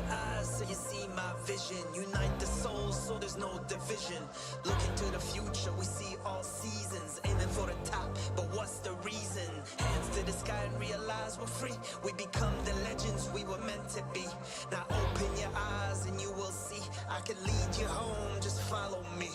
eyes so you see my vision. Unite the souls so there's no division. Look into the future, we see all seasons. Aiming for the top, but what's the reason? Hands to the sky and realize we're free. We become the legends we were meant to be. Now open your eyes and you will see. I can lead you home, just follow me.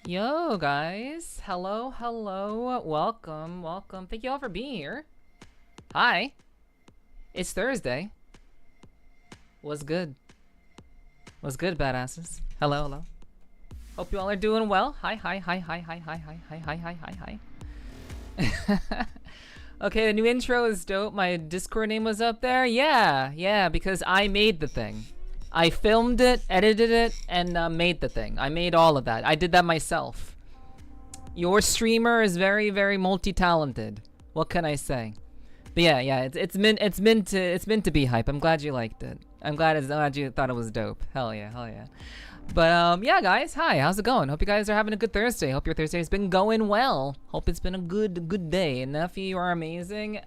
Yo, guys. Hello, hello. Welcome, welcome. Thank you all for being here. Hi. It's Thursday. What's good? What's good, badasses? Hello, hello. Hope you all are doing well. Hi, hi, hi, hi, hi, hi, hi, hi, hi, hi, hi, hi. Okay, the new intro is dope. My Discord name was up there. Yeah, because I made the thing. I filmed it, edited it, and made the thing. I made all of that. I did that myself. Your streamer is very, very multi-talented. What can I say? But yeah, it's meant to be hype. I'm glad you liked it. I'm glad you thought it was dope. Hell yeah. But yeah, guys, hi. How's it going? Hope you guys are having a good Thursday. Hope your Thursday has been going well. Hope it's been a good day. And if you are amazing,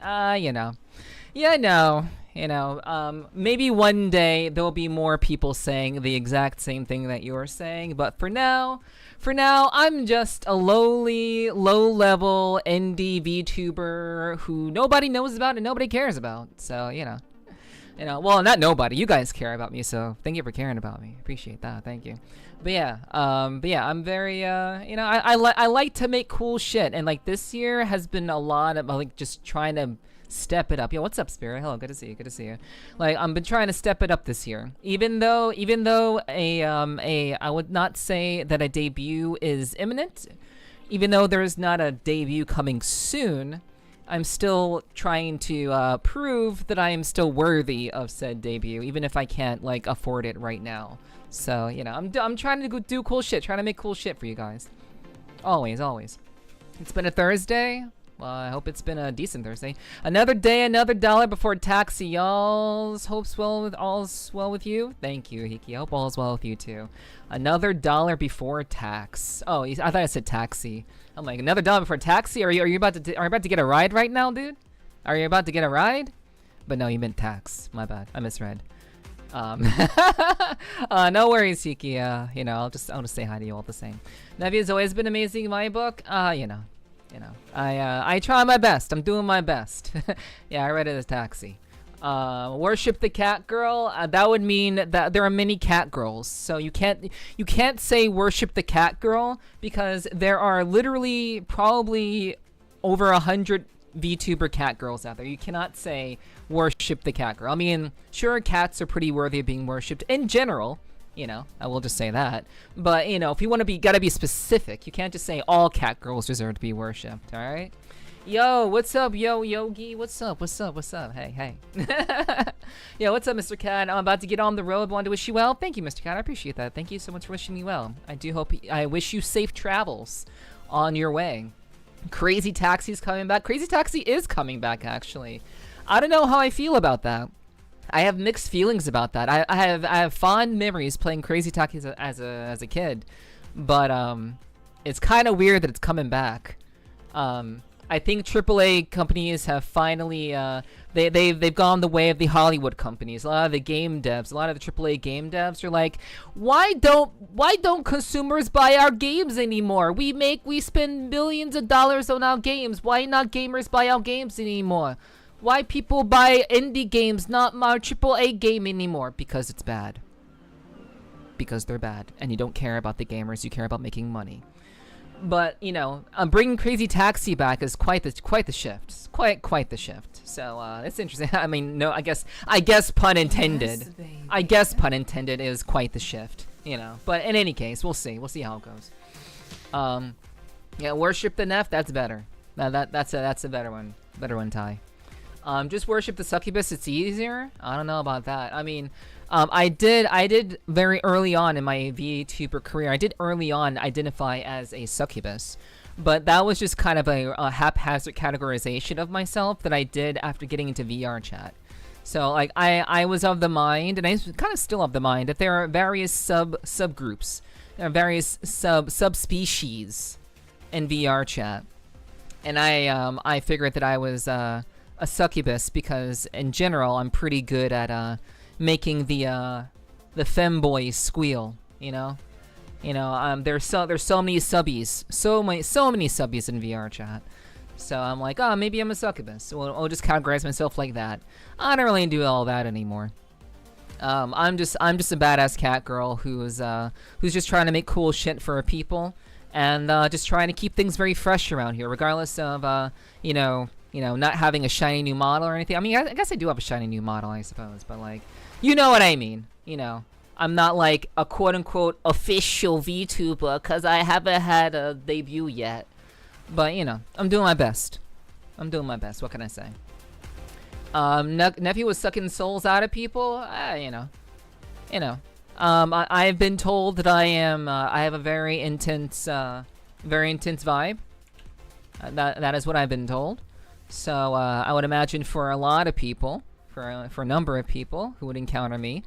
maybe one day there'll be more people saying the exact same thing that you're saying. But for now, I'm just a low-level indie VTuber who nobody knows about and nobody cares about. So, well, not nobody. You guys care about me, so thank you for caring about me. Appreciate that. Thank you. But yeah, I'm very, I like to make cool shit. And, like, this year has been a lot of, like, just trying to step it up. Yo, what's up, Spirit? Hello, good to see you. Like, I've been trying to step it up this year. Even though I would not say that a debut is imminent. Even though there's not a debut coming soon, I'm still trying to prove that I am still worthy of said debut, even if I can't, like, afford it right now. So, I'm trying to do cool shit, trying to make cool shit for you guys. Always. It's been a Thursday. Well, I hope it's been a decent Thursday. Another day, another dollar before tax. Y'all's all's well with you. Thank you, Hiki. I hope all's well with you too. Another dollar before tax. Oh, I thought I said taxi. I'm like, another dollar before taxi. Are you about to get a ride right now, dude? Are you about to get a ride? But no, you meant tax. My bad. I misread. No worries, Hiki. I'll just say hi to you all the same. Nevi has always been amazing in my book. I try my best. I'm doing my best. Yeah, I read it as taxi. Worship the cat girl. That would mean that there are many cat girls. So you can't say worship the cat girl because there are literally probably over 100 VTuber cat girls out there. You cannot say worship the cat girl. I mean, sure, cats are pretty worthy of being worshipped in general. I will just say that. But, if you want to gotta be specific. You can't just say all cat girls deserve to be worshipped, alright? Yo, what's up, Yogi? What's up? Hey. Yo, what's up, Mr. Cat? I'm about to get on the road. Want to wish you well? Thank you, Mr. Cat. I appreciate that. Thank you so much for wishing me well. I wish you safe travels on your way. Crazy Taxi's coming back. Crazy Taxi is coming back, actually. I don't know how I feel about that. I have mixed feelings about that. I have fond memories playing Crazy Taxi as a kid, but it's kind of weird that it's coming back. I think AAA companies have finally they've gone the way of the Hollywood companies. A lot of the game devs, a lot of the AAA game devs are like, why don't consumers buy our games anymore? We spend billions of dollars on our games. Why not gamers buy our games anymore? Why people buy indie games, not my AAA game anymore? Because it's bad. Because they're bad. And you don't care about the gamers, you care about making money. But, bringing Crazy Taxi back is quite the shift. It's quite the shift. So, it's interesting. I mean, no, I guess pun intended. Yes, I guess pun intended is quite the shift, But in any case, we'll see. We'll see how it goes. Yeah, worship the Neph, that's better. That's a better one. Better one, Ty. Just worship the succubus, it's easier? I don't know about that. I mean, I did very early on in my VTuber career, I did early on identify as a succubus. But that was just kind of a haphazard categorization of myself that I did after getting into VR chat. So, like, I was of the mind, and I'm kind of still of the mind, that there are various subgroups. There are various subspecies in VR chat. And I figured that I was a succubus because in general I'm pretty good at making the femboys squeal, there's so many subbies, so many subbies in VR chat. So I'm like, oh, maybe I'm a succubus. I'll just categorize myself like that. I don't really do all that anymore. I'm just a badass cat girl who's just trying to make cool shit for people. and just trying to keep things very fresh around here, regardless of not having a shiny new model or anything. I mean, I guess I do have a shiny new model, I suppose, but like, you know what I mean. I'm not like a quote-unquote official VTuber because I haven't had a debut yet. But, I'm doing my best. What can I say? Nephew was sucking souls out of people. I've been told that I have a very intense vibe. That is what I've been told. So I would imagine for a lot of people, for a number of people who would encounter me,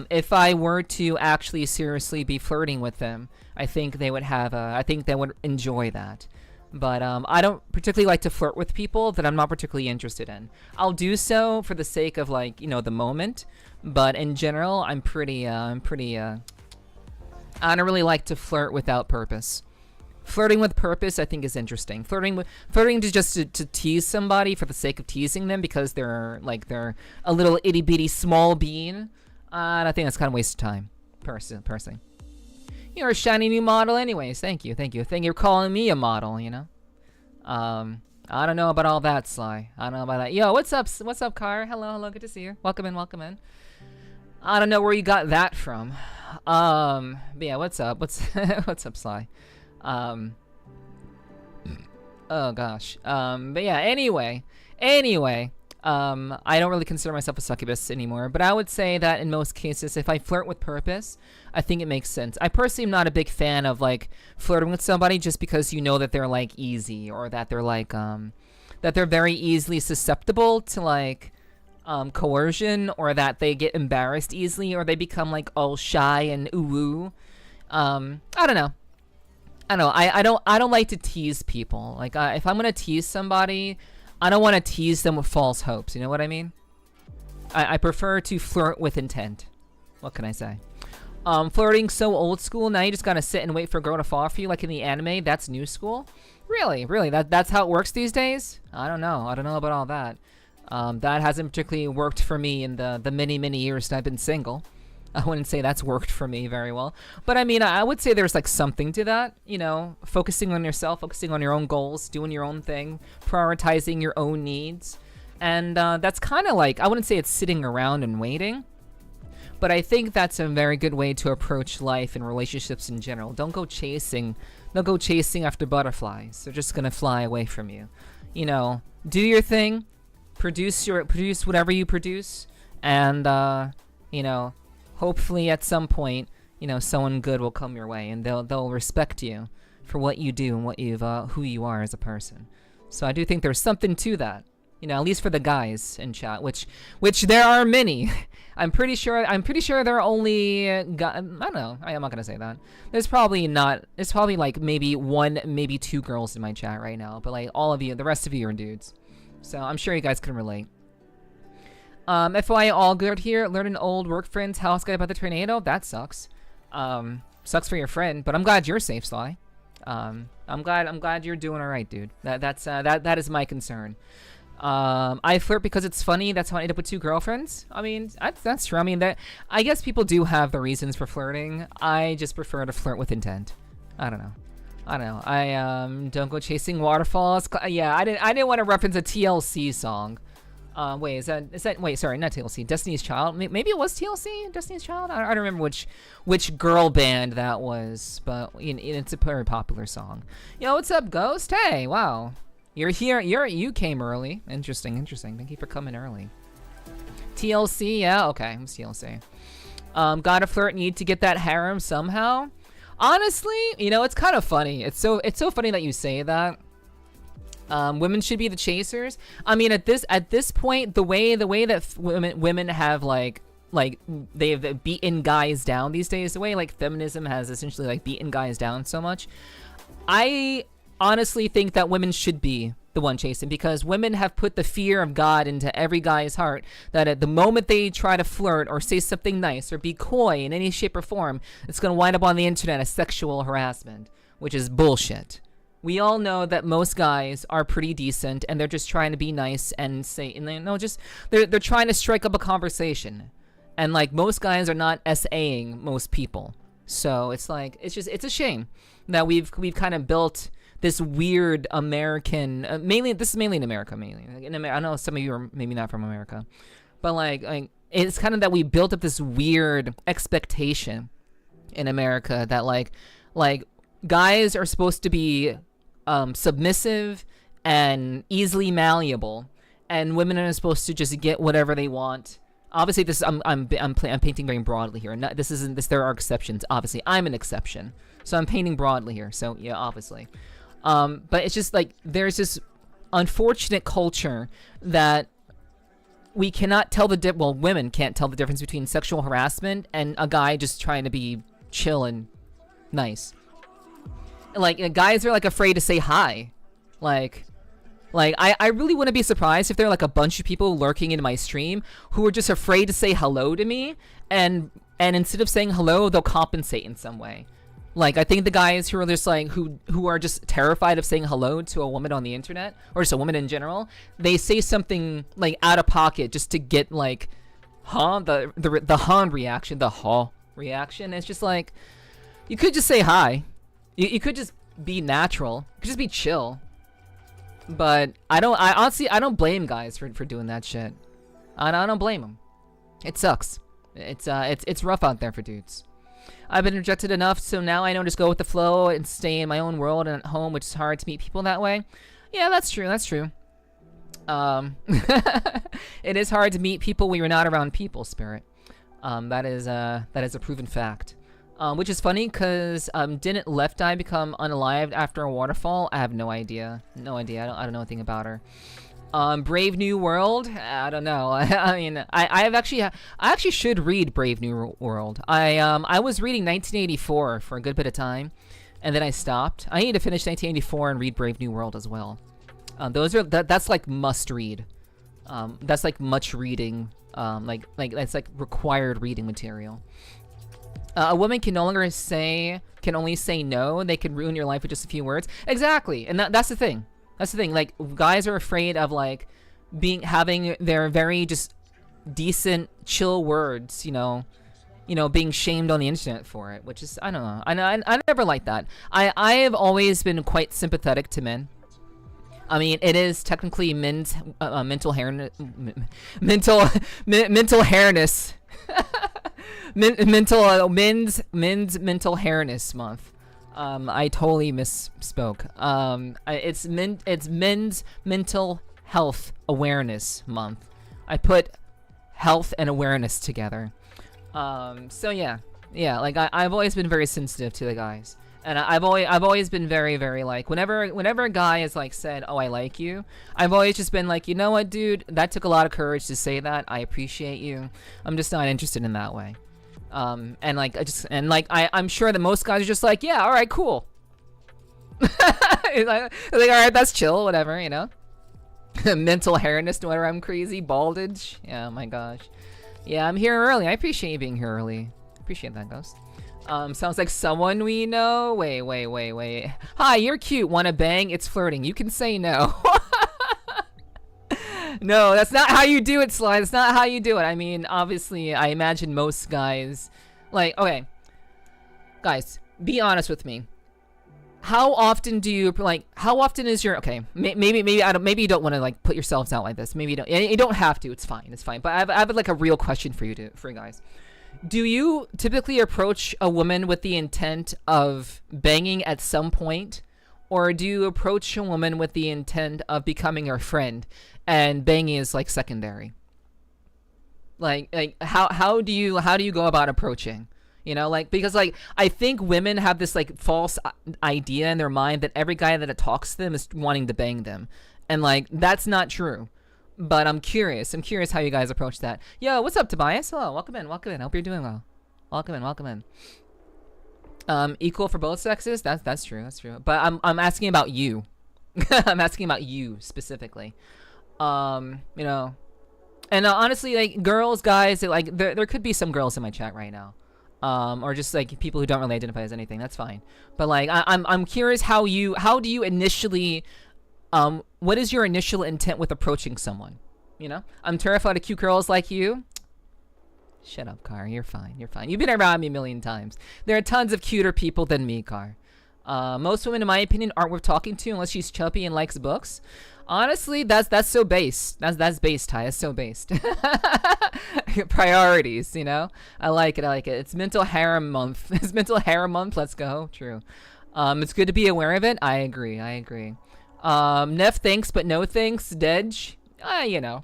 if I were to actually seriously be flirting with them, I think they would enjoy that. But I don't particularly like to flirt with people that I'm not particularly interested in. I'll do so for the sake of the moment, but in general, I don't really like to flirt without purpose. Flirting with purpose, I think, is interesting. Flirting to tease somebody for the sake of teasing them because they're a little itty bitty small bean. I think that's kind of a waste of time, personally. You're a shiny new model anyways. Thank you. Thank you for calling me a model, I don't know about all that, Sly. I don't know about that. Yo, what's up, Car? Hello, good to see you. Welcome in. I don't know where you got that from. But yeah, what's up? What's up, Sly? Oh gosh. But yeah, anyway, I don't really consider myself a succubus anymore, but I would say that in most cases, if I flirt with purpose, I think it makes sense. I personally am not a big fan of flirting with somebody just because that they're easy, or that they're that they're very easily susceptible to coercion, or that they get embarrassed easily, or they become all shy and ooh. I don't know. I don't like to tease people. If I'm gonna tease somebody, I don't want to tease them with false hopes. You know what I mean? I prefer to flirt with intent. What can I say? Flirting so old school. Now you just gotta sit and wait for a girl to fall for you, like in the anime. That's new school. Really? That's how it works these days? I don't know about all that. That hasn't particularly worked for me in the many years that I've been single. I wouldn't say that's worked for me very well. But I mean, I would say there's something to that, focusing on yourself, focusing on your own goals, doing your own thing, prioritizing your own needs. And that's kind of I wouldn't say it's sitting around and waiting, but I think that's a very good way to approach life and relationships in general. Don't go chasing after butterflies. They're just going to fly away from you. Do your thing, produce whatever you produce, and hopefully at some point, someone good will come your way, and they'll respect you for what you do and who you are as a person. So I do think there's something to that, at least for the guys in chat, which there are many. I'm pretty sure there are only I don't know. I'm not gonna say that. There's probably maybe one, maybe two girls in my chat right now, but all of you, the rest of you are dudes. So I'm sure you guys can relate. FYI, all good here. Learn an old work friend's house guy about the tornado. That sucks. Sucks for your friend, but I'm glad you're safe, Sly. I'm glad you're doing all right, dude. That is my concern. I flirt because it's funny. That's how I end up with two girlfriends. I mean, that's true. I mean, I guess people do have the reasons for flirting. I just prefer to flirt with intent. I don't know. I don't go chasing waterfalls. Yeah, I didn't want to reference a TLC song. Wait, is that wait, sorry, not TLC, Destiny's Child. Maybe it was TLC, Destiny's Child. I don't remember which girl band that was, but it's a very popular song. Yo, what's up, Ghost? Hey, wow, you're here. You came early. Interesting. Thank you for coming early. TLC, yeah, okay, it's TLC. Gotta flirt. Need to get that harem somehow. Honestly, it's kind of funny. It's so funny that you say that. Women should be the chasers. I mean, at this point, the way that women have they've beaten guys down these days, the way feminism has essentially beaten guys down so much, I honestly think that women should be the one chasing, because women have put the fear of God into every guy's heart, that at the moment they try to flirt or say something nice or be coy in any shape or form, it's going to wind up on the internet as sexual harassment, which is bullshit. We all know that most guys are pretty decent, and they're just trying to be nice and they're trying to strike up a conversation. And most guys are not SAing most people. So it's like it's a shame that we've kind of built this weird American, this is mainly in America, Like I know some of you are maybe not from America, but like it's kind of that we built up this weird expectation in America that like guys are supposed to be submissive and easily malleable, and women are supposed to just get whatever they want. Obviously, this I'm painting very broadly here. There are exceptions. Obviously, I'm an exception, so I'm painting broadly here. So yeah, obviously, but it's just like there's this unfortunate culture that we cannot tell women can't tell the difference between sexual harassment and a guy just trying to be chill and nice. Like guys are like afraid to say hi, like I really wouldn't be surprised if there are like a bunch of people lurking in my stream who are just afraid to say hello to me, and instead of saying hello, they'll compensate in some way. Like I think the guys who are just like who are just terrified of saying hello to a woman on the internet, or just a woman in general, they say something like out of pocket just to get like the huh reaction, the huh reaction. It's just like you could just say hi. You could just be natural. You could just be chill. But I honestly don't blame guys for doing that shit. I don't blame them. It sucks. It's rough out there for dudes. I've been rejected enough, so now I know just go with the flow and stay in my own world and at home, which is hard to meet people that way. Yeah, that's true. It is hard to meet people when you're not around people, Spirit. That is a proven fact. Which is funny because didn't Left Eye become unalived after a waterfall? I have no idea. I don't know anything about her. Brave New World? I don't know. I mean, I actually should read Brave New World. I was reading 1984 for a good bit of time, and then I stopped. I need to finish 1984 and read Brave New World as well. That's like must read. That's like much reading. Like that's like required reading material. A woman can only say no. They can ruin your life with just a few words. Exactly, and that's the thing. Like guys are afraid of like having their very just decent, chill words. Being shamed on the internet for it, which is I don't know. I never liked that. I have always been quite sympathetic to men. I mean, it is technically men's mental hairness. Mental hairness month. I totally misspoke. It's men's mental health awareness month. I put health and awareness together. So yeah. Like I've always been very sensitive to the guys, and I've always been very, very like whenever a guy has like said, "Oh, I like you," I've always just been like, you know what, dude, that took a lot of courage to say that. I appreciate you. I'm just not interested in that way. I'm sure that most guys are just like, yeah, all right, cool. like, all right, that's chill, whatever, Mental hairness, whatever. I'm crazy, baldage. Yeah, oh my gosh. Yeah, I'm here early. I appreciate you being here early. Appreciate that, Ghost. Sounds like someone we know. Wait. Hi, you're cute. Wanna bang? It's flirting. You can say no. No, that's not how you do it, Sly. That's not how you do it. I mean, obviously, I imagine most guys, like, okay, guys, be honest with me. How often do you how often is your maybe you don't want to like put yourselves out like this. Maybe you don't. You don't have to. It's fine. But I have like a real question for you guys. Do you typically approach a woman with the intent of banging at some point, or do you approach a woman with the intent of becoming her friend, and banging is like secondary? Like how do you go about approaching? Because like I think women have this like false idea in their mind that every guy that talks to them is wanting to bang them, and like that's not true. But I'm curious how you guys approach that. Yo, what's up, Tobias? Hello, welcome in. Hope you're doing well. Welcome in. Equal for both sexes? That's true. But I'm asking about you. I'm asking about you specifically. And honestly, like girls, guys, like there could be some girls in my chat right now. Or just like people who don't really identify as anything. That's fine. But like I'm curious how do you initially what is your initial intent with approaching someone? I'm terrified of cute girls like you. Shut up, Car. You're fine. You're fine. You've been around me a million times. There are tons of cuter people than me, Car. Most women, in my opinion, aren't worth talking to unless she's chubby and likes books. Honestly, that's so based. That's based, Ty. That's so based. Priorities, you know? I like it. I like it. It's mental harem month. It's mental harem month. Let's go. True. It's good to be aware of it. I agree. I agree. Neff thanks, but no thanks. Dedge. You know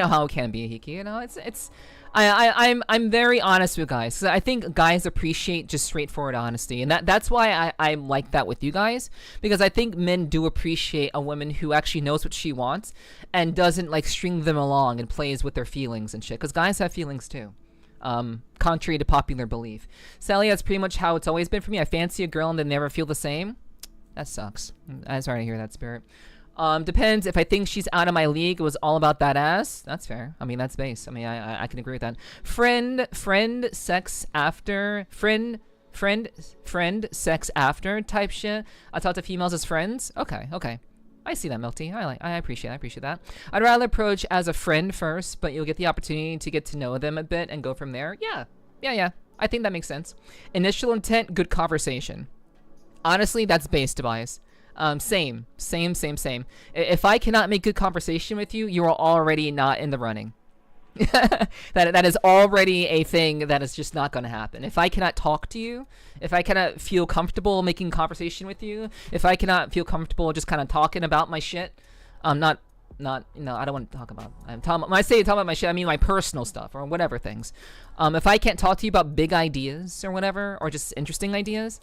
how it can be, Hiki. You know, I'm very honest with guys. I think guys appreciate just straightforward honesty, and that's why I like that with you guys, because I think men do appreciate a woman who actually knows what she wants and doesn't like string them along and plays with their feelings and shit. Because guys have feelings too, contrary to popular belief. Sally, that's pretty much how it's always been for me. I fancy a girl and then never feel the same. That sucks. I'm sorry to hear that, Spirit. Depends. If I think she's out of my league, it was all about that ass. That's fair. I mean, that's base. I mean, I can agree with that. Friend, sex after. Friend, sex after type shit. I talk to females as friends. Okay. I see that, Milty. I appreciate that. I'd rather approach as a friend first, but you'll get the opportunity to get to know them a bit and go from there. Yeah. I think that makes sense. Initial intent, good conversation. Honestly, that's base, Tobias. Same. If I cannot make good conversation with you, you are already not in the running. that is already a thing that is just not going to happen. If I cannot talk to you, if I cannot feel comfortable making conversation with you, if I cannot feel comfortable just kind of talking about my shit, I don't want to talk about. When I say talk about my shit, I mean my personal stuff or whatever things. If I can't talk to you about big ideas or whatever, or just interesting ideas,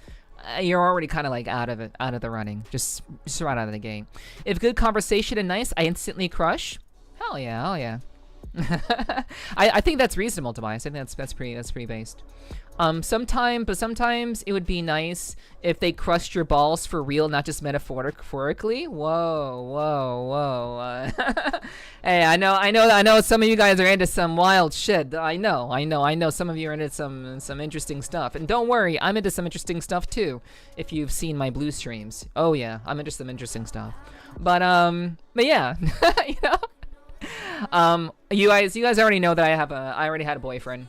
you're already kind of like out of the running, just right out of the game. If good conversation and nice, I instantly crush. Hell yeah. I think that's reasonable, Tobias. I think that's pretty based. Sometimes it would be nice if they crushed your balls for real, not just metaphorically. Whoa. Hey, I know some of you guys are into some wild shit. I know some of you are into some interesting stuff. And don't worry, I'm into some interesting stuff too. If you've seen my blue streams. Oh yeah, I'm into some interesting stuff. But yeah, you know. You guys already know that I already had a boyfriend.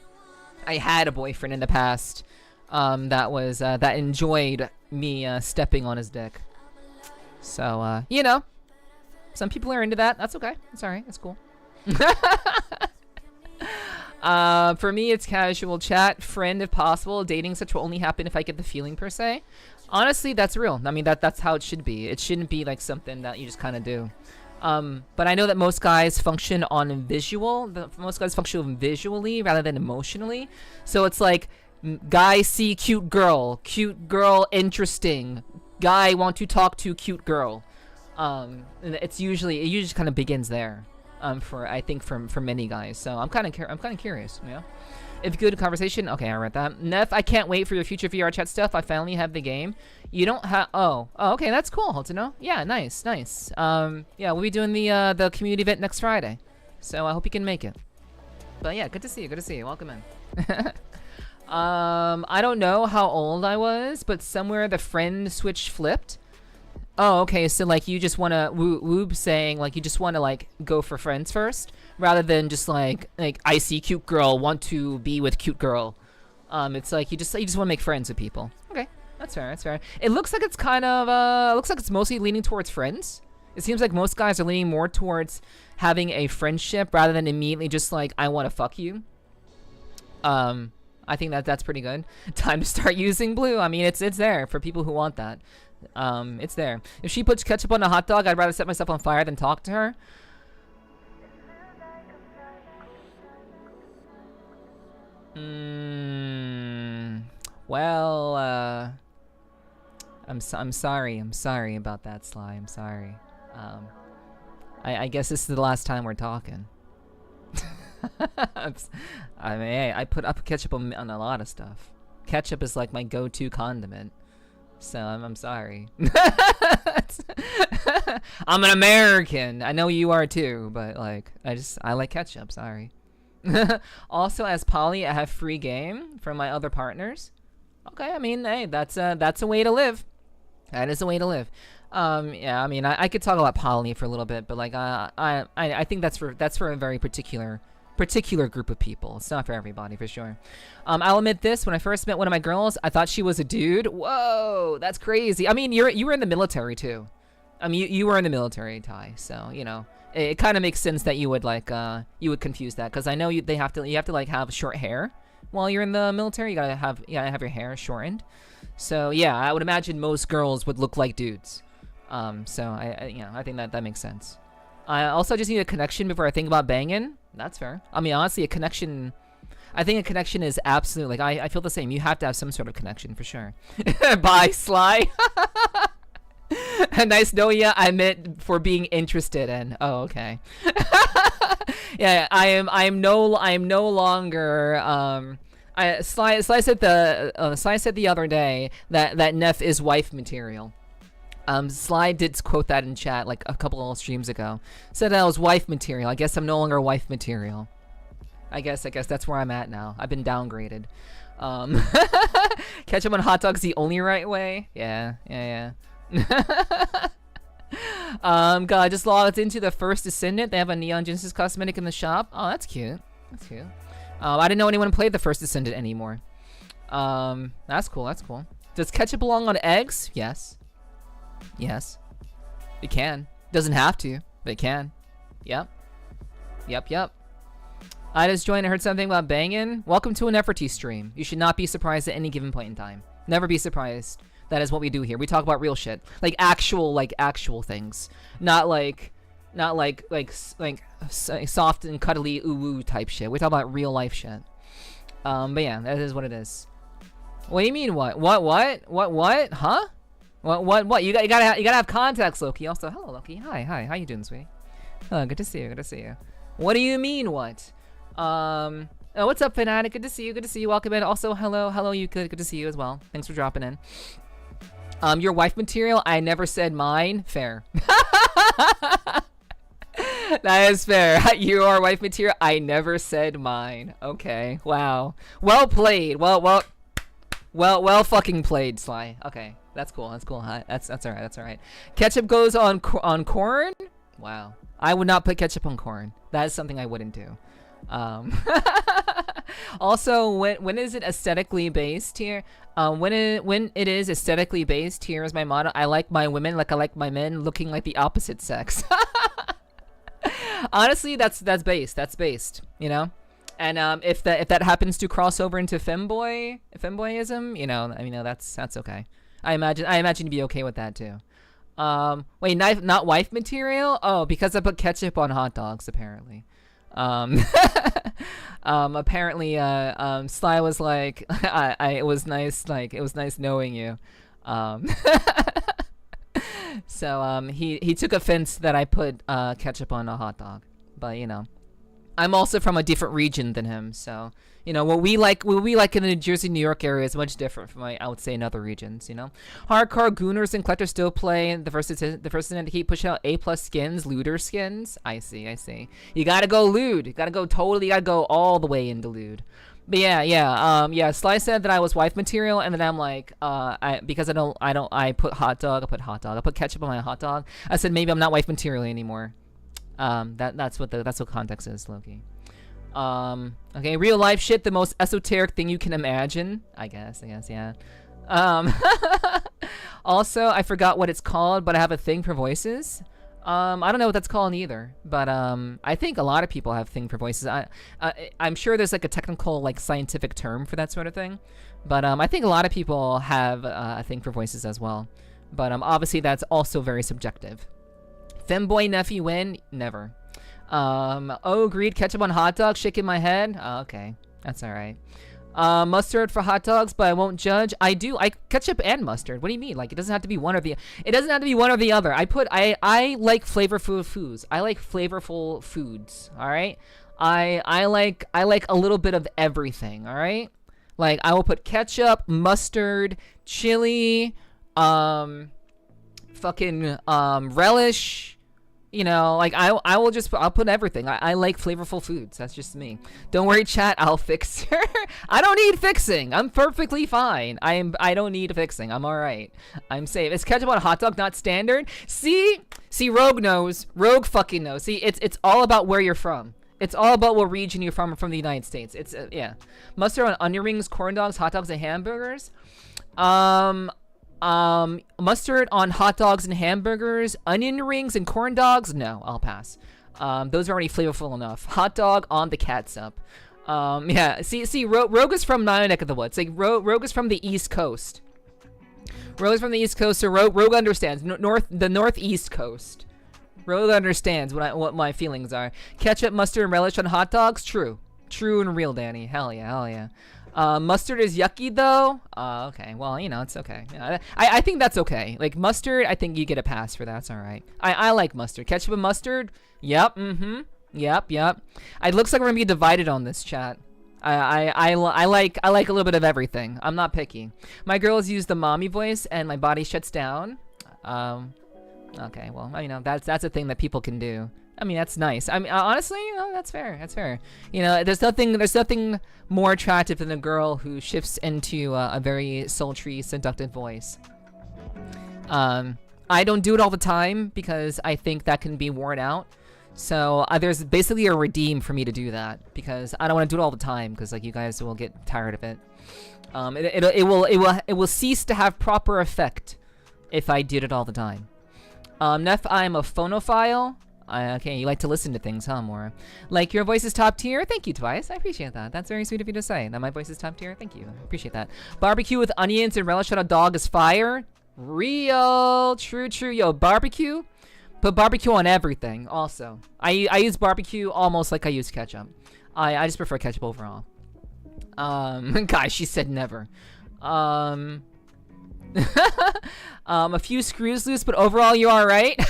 I had a boyfriend in the past that enjoyed me stepping on his dick. So you know, some people are into that. That's okay. It's alright. It's cool. For me, it's casual chat, friend if possible. Dating such will only happen if I get the feeling per se. Honestly, that's real. I mean, that's how it should be. It shouldn't be like something that you just kind of do. But I know that most guys function on most guys function visually rather than emotionally. So it's like, guy see cute girl, interesting, guy want to talk to cute girl. And it usually kind of begins there. I think for many guys. So I'm kind of curious, you know. If good conversation, okay, I read that. Neff, I can't wait for your future VR chat stuff. I finally have the game. You don't have. Oh, okay, that's cool to know. Yeah, nice. Yeah, we'll be doing the community event next Friday, so I hope you can make it. But yeah, good to see you. Welcome in. I don't know how old I was, but somewhere the friend switch flipped. Oh, okay, so like you just wanna Woob saying like you just wanna like go for friends first rather than just like I see cute girl, want to be with cute girl. It's like you just wanna make friends with people. Okay, that's fair. It looks like it's kind of looks like it's mostly leaning towards friends. It seems like most guys are leaning more towards having a friendship rather than immediately just like I wanna fuck you. I think that's pretty good. Time to start using blue. I mean, it's there for people who want that. It's there. If she puts ketchup on a hot dog, I'd rather set myself on fire than talk to her. Well, I'm sorry about that, Sly. I'm sorry. I guess this is the last time we're talking. I mean, hey, I put ketchup on a lot of stuff. Ketchup is like my go-to condiment. So I'm sorry. I'm an American. I know you are too, but like I like ketchup. Sorry. Also, as poly, I have free game from my other partners. Okay, I mean, hey, that's a way to live. That is a way to live. Yeah, I mean, I could talk about poly for a little bit, but like I think that's for a very particular particular group of people. It's not for everybody, for sure. I'll admit this: when I first met one of my girls, I thought she was a dude. Whoa, that's crazy. I mean, you were in the military too. I mean, you were in the military, Ty. So you know, it kind of makes sense that you would you would confuse that, because I know you have to like have short hair while you're in the military. You gotta have your hair shortened. So yeah, I would imagine most girls would look like dudes. So I think that makes sense. I also just need a connection before I think about banging. That's fair. I mean, honestly, a connection. I think a connection is absolutely, like, I feel the same. You have to have some sort of connection for sure. Bye, Sly. Nice knowing ya. I meant for being interested in. Oh, okay. Yeah, I am no longer. Sly said the other day that Neff is wife material. Sly did quote that in chat like a couple of streams ago. Said that I was wife material. I guess I'm no longer wife material. I guess that's where I'm at now. I've been downgraded. Ketchup on hot dogs the only right way? Yeah. God, I just logged into the First Descendant. They have a Neon Genesis cosmetic in the shop. Oh, that's cute. I didn't know anyone played the First Descendant anymore. That's cool. Does ketchup belong on eggs? Yes. It can. Doesn't have to, but it can. Yep. I just joined and heard something about banging. Welcome to a Nepherti stream. You should not be surprised at any given point in time. Never be surprised. That is what we do here. We talk about real shit, like actual things, not like soft and cuddly ooh type shit. We talk about real life shit. But yeah, that is what it is. What do you mean? What? Huh? What? You gotta have context, Loki. Also, hello, Loki. Hi. How you doing, sweetie? Oh, good to see you. What do you mean, what? Oh, what's up, Fanatic? Good to see you. Welcome in. Also, hello, you good to see you as well. Thanks for dropping in. Your wife material? I never said mine. Fair. That is fair. You are wife material. I never said mine. Okay. Wow. Well played. Well fucking played, Sly. Okay. That's cool. That's all right. Ketchup goes on corn? Wow. I would not put ketchup on corn. That is something I wouldn't do. Also, when is it aesthetically based here? When it is aesthetically based, here is my motto: I like my women like I like my men, looking like the opposite sex. Honestly, that's based, you know. And if that happens to cross over into femboyism, you know, I mean, that's okay. I imagine you'd be okay with that too. Wait, not wife material? Oh, because I put ketchup on hot dogs, apparently. Apparently, Sly was like, it was nice knowing you. So, he took offense that I put, ketchup on a hot dog, but you know, I'm also from a different region than him, so, you know, what we like in the New Jersey, New York area is much different from, I would say, in other regions, you know. Hardcore Gooners and Collectors still play the first to keep pushing out A+ skins, looter skins. I see. You gotta go lewd. You gotta go all the way into lewd. But yeah. Sly said that I was wife material, and then I'm like, I put hot dog. I put ketchup on my hot dog. I said maybe I'm not wife material anymore. That's what context is, Loki. Okay, real life shit, the most esoteric thing you can imagine. I guess, yeah. Also, I forgot what it's called, but I have a thing for voices. I don't know what that's called either, but I think a lot of people have thing for voices. I'm sure there's like a technical, like scientific term for that sort of thing, but I think a lot of people have a thing for voices as well. But obviously that's also very subjective. Femboy nephew win? Never. Oh, greed, ketchup on hot dogs, shaking my head. Oh, okay, that's all right. Mustard for hot dogs, but I won't judge. I ketchup and mustard. What do you mean? Like, it doesn't have to be one or the. It doesn't have to be one or the other. I like flavorful foods. I like flavorful foods. All right. I like a little bit of everything. All right. Like, I will put ketchup, mustard, chili, fucking relish. You know, like I'll put everything. I like flavorful foods. That's just me. Don't worry, chat. I'll fix her. I don't need fixing. I'm perfectly fine. I don't need fixing. I'm all right. I'm safe. Is ketchup on a hot dog not standard? See, Rogue knows. Rogue fucking knows. See, it's all about where you're from. It's all about what region you're from the United States. It's yeah. Mustard on onion rings, corn dogs, hot dogs, and hamburgers. Mustard on hot dogs and hamburgers, onion rings and corn dogs. No, I'll pass. Those are already flavorful enough. Hot dog on the catsup. Yeah. See, Rogue is from my neck of the woods. Like Rogue is from the East Coast. Rogue is from the East Coast, so Rogue understands. The Northeast Coast. Rogue understands what my feelings are. Ketchup, mustard, and relish on hot dogs? True. True and real, Danny. Hell yeah, hell yeah. Mustard is yucky, though? Okay. Well, you know, it's okay. Yeah, I think that's okay. Like, mustard, I think you get a pass for that. It's all right. I like mustard. Ketchup and mustard? Yep, Yep. It looks like we're going to be divided on this, chat. I like a little bit of everything. I'm not picky. My girls use the mommy voice, and my body shuts down. Okay, well, you know, that's a thing that people can do. I mean, that's nice. I mean, honestly, you know, that's fair. That's fair. You know, there's nothing more attractive than a girl who shifts into a very sultry, seductive voice. I don't do it all the time because I think that can be worn out. So there's basically a redeem for me to do that because I don't want to do it all the time because like you guys will get tired of it. It will cease to have proper effect if I did it all the time. Neff, I'm a phonophile. Okay, you like to listen to things, huh, Mora? Like, your voice is top tier? Thank you, Twice. I appreciate that. That's very sweet of you to say. That my voice is top tier? Thank you. I appreciate that. Barbecue with onions and relish on a dog is fire? Real. True. Yo, barbecue? Put barbecue on everything, also. I use barbecue almost like I use ketchup. I just prefer ketchup overall. Guys, she said never. A few screws loose, but overall you're alright.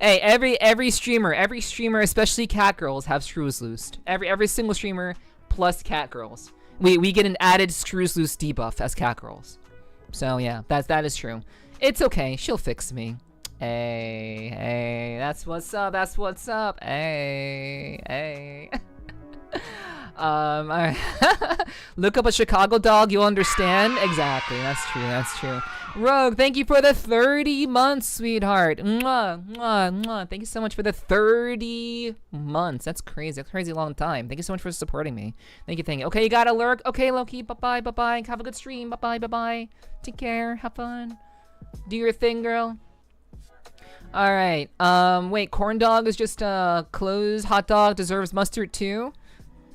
Hey, every streamer, especially cat girls, have screws loosed. Every single streamer plus cat girls. We get an added screws loose debuff as cat girls. So yeah, that is true. It's okay, she'll fix me. Hey, that's what's up. Hey. Alright. Look up a Chicago dog, you'll understand. Exactly, that's true. Rogue, thank you for the 30 months, sweetheart. Mwah. Thank you so much for the 30 months. That's crazy. That's a crazy long time. Thank you so much for supporting me. Thank you. Okay, you got a lurk. Okay, Loki, bye-bye. Have a good stream. Bye-bye. Take care. Have fun. Do your thing, girl. Alright, wait, corn dog is just closed. Hot dog deserves mustard too?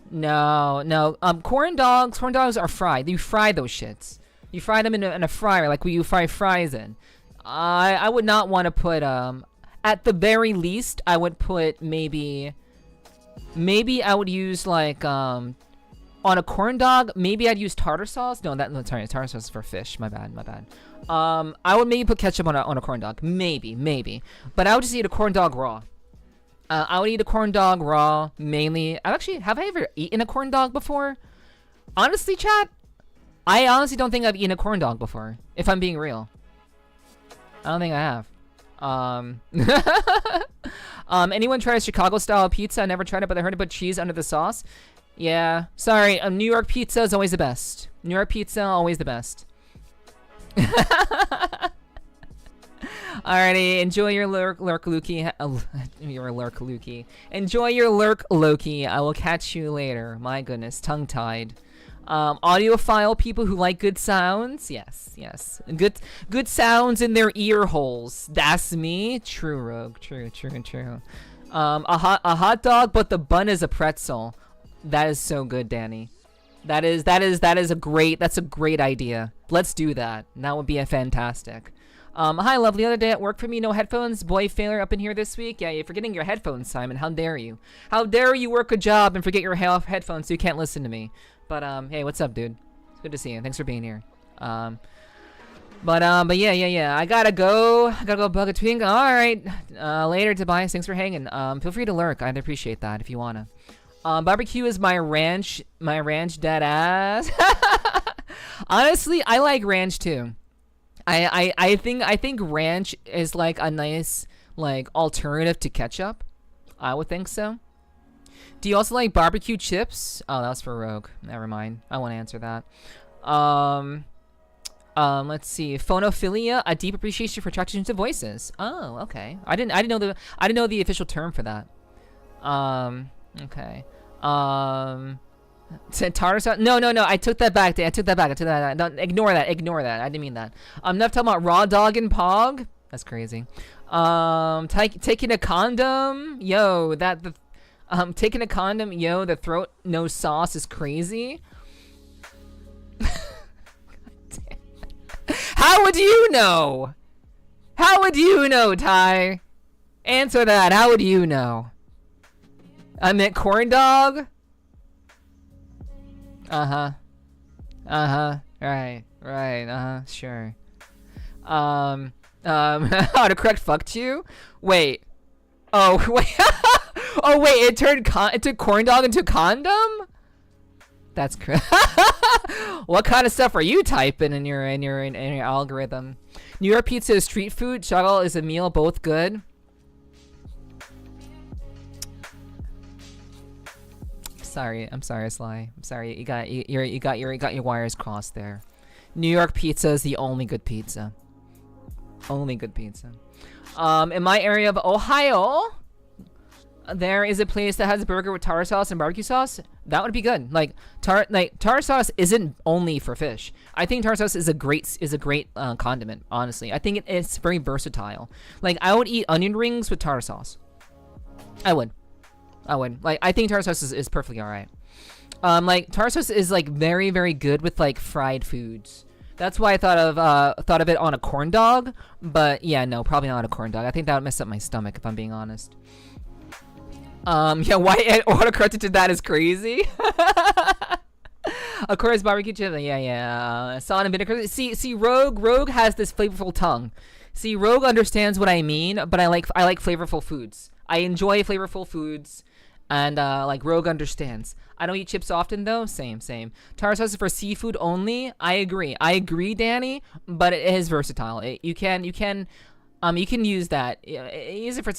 No. Corn dogs are fried. You fry those shits. You fry them in a fryer, like you fry fries in. I would not want to put, at the very least, I would put maybe I would use, like, on a corn dog, maybe I'd use tartar sauce. No, sorry, tartar sauce is for fish. My bad. I would maybe put ketchup on a corn dog. Maybe. But I would just eat a corn dog raw. I would eat a corn dog raw, mainly. Have I ever eaten a corn dog before? Honestly, chat, I honestly don't think I've eaten a corn dog before, if I'm being real. I don't think I have. Anyone tries Chicago-style pizza? I never tried it, but I heard to put cheese under the sauce. Yeah, sorry, New York pizza is always the best. New York pizza, always the best. Alrighty, enjoy your lurk Lukey. Enjoy your lurk, Loki. I will catch you later. My goodness, tongue-tied. Audiophile people who like good sounds. Yes. Good sounds in their ear holes. That's me. True, Rogue. True. A hot dog, but the bun is a pretzel. That is so good, Danny. That's a great idea. Let's do that. That would be a fantastic. Hi, love. The other day at work for me, no headphones. Boy failure up in here this week. Yeah, you're forgetting your headphones, Simon. How dare you? How dare you work a job and forget your headphones so you can't listen to me? But, hey, what's up, dude? It's good to see you. Thanks for being here. But yeah. I gotta go bug a twink. Alright. Later, Tobias. Thanks for hanging. Feel free to lurk. I'd appreciate that if you wanna. Barbecue is my ranch dead ass. Honestly, I like ranch too. I think ranch is like a nice like alternative to ketchup. I would think so. Do you also like barbecue chips? Oh, that was for Rogue. Never mind. I won't answer that. Let's see. Phonophilia, a deep appreciation for attraction to voices. Oh, okay. I didn't know the official term for that. Okay. Tartar sauce? No. I took that back. No, ignore that. I didn't mean that. I'm not talking about raw dog and pog. That's crazy. Taking a condom. Yo, taking a condom. Yo, the throat no sauce is crazy. How would you know? How would you know, Ty? Answer that. How would you know? I meant corn dog. Right. Sure. How to correct fucked you? Wait. Oh wait. Oh wait. It turned corn dog into condom. That's correct. What kind of stuff are you typing in your algorithm? New York pizza is street food. Schala is a meal. Both good. I'm sorry, Sly. I'm sorry. You got your wires crossed there. New York pizza is the only good pizza. Only good pizza. In my area of Ohio, there is a place that has a burger with tartar sauce and barbecue sauce. That would be good. Like tartar sauce isn't only for fish. I think tartar sauce is a great condiment. Honestly, I think it's very versatile. Like I would eat onion rings with tartar sauce. I would. Like, I think tartar sauce is perfectly alright. Like, tartar sauce is, like, very, very good with, like, fried foods. That's why I thought of it on a corn dog. But, yeah, no, probably not a corn dog. I think that would mess up my stomach, if I'm being honest. Yeah, why autocorrected to that is crazy. Of course, barbecue chicken. Yeah. Salt and vinegar. See, Rogue has this flavorful tongue. See, Rogue understands what I mean, but I like flavorful foods. I enjoy flavorful foods. And, like, Rogue understands. I don't eat chips often, though. Same. Tartar sauce is for seafood only. I agree, Danny. But it is versatile. You can use that. Use it for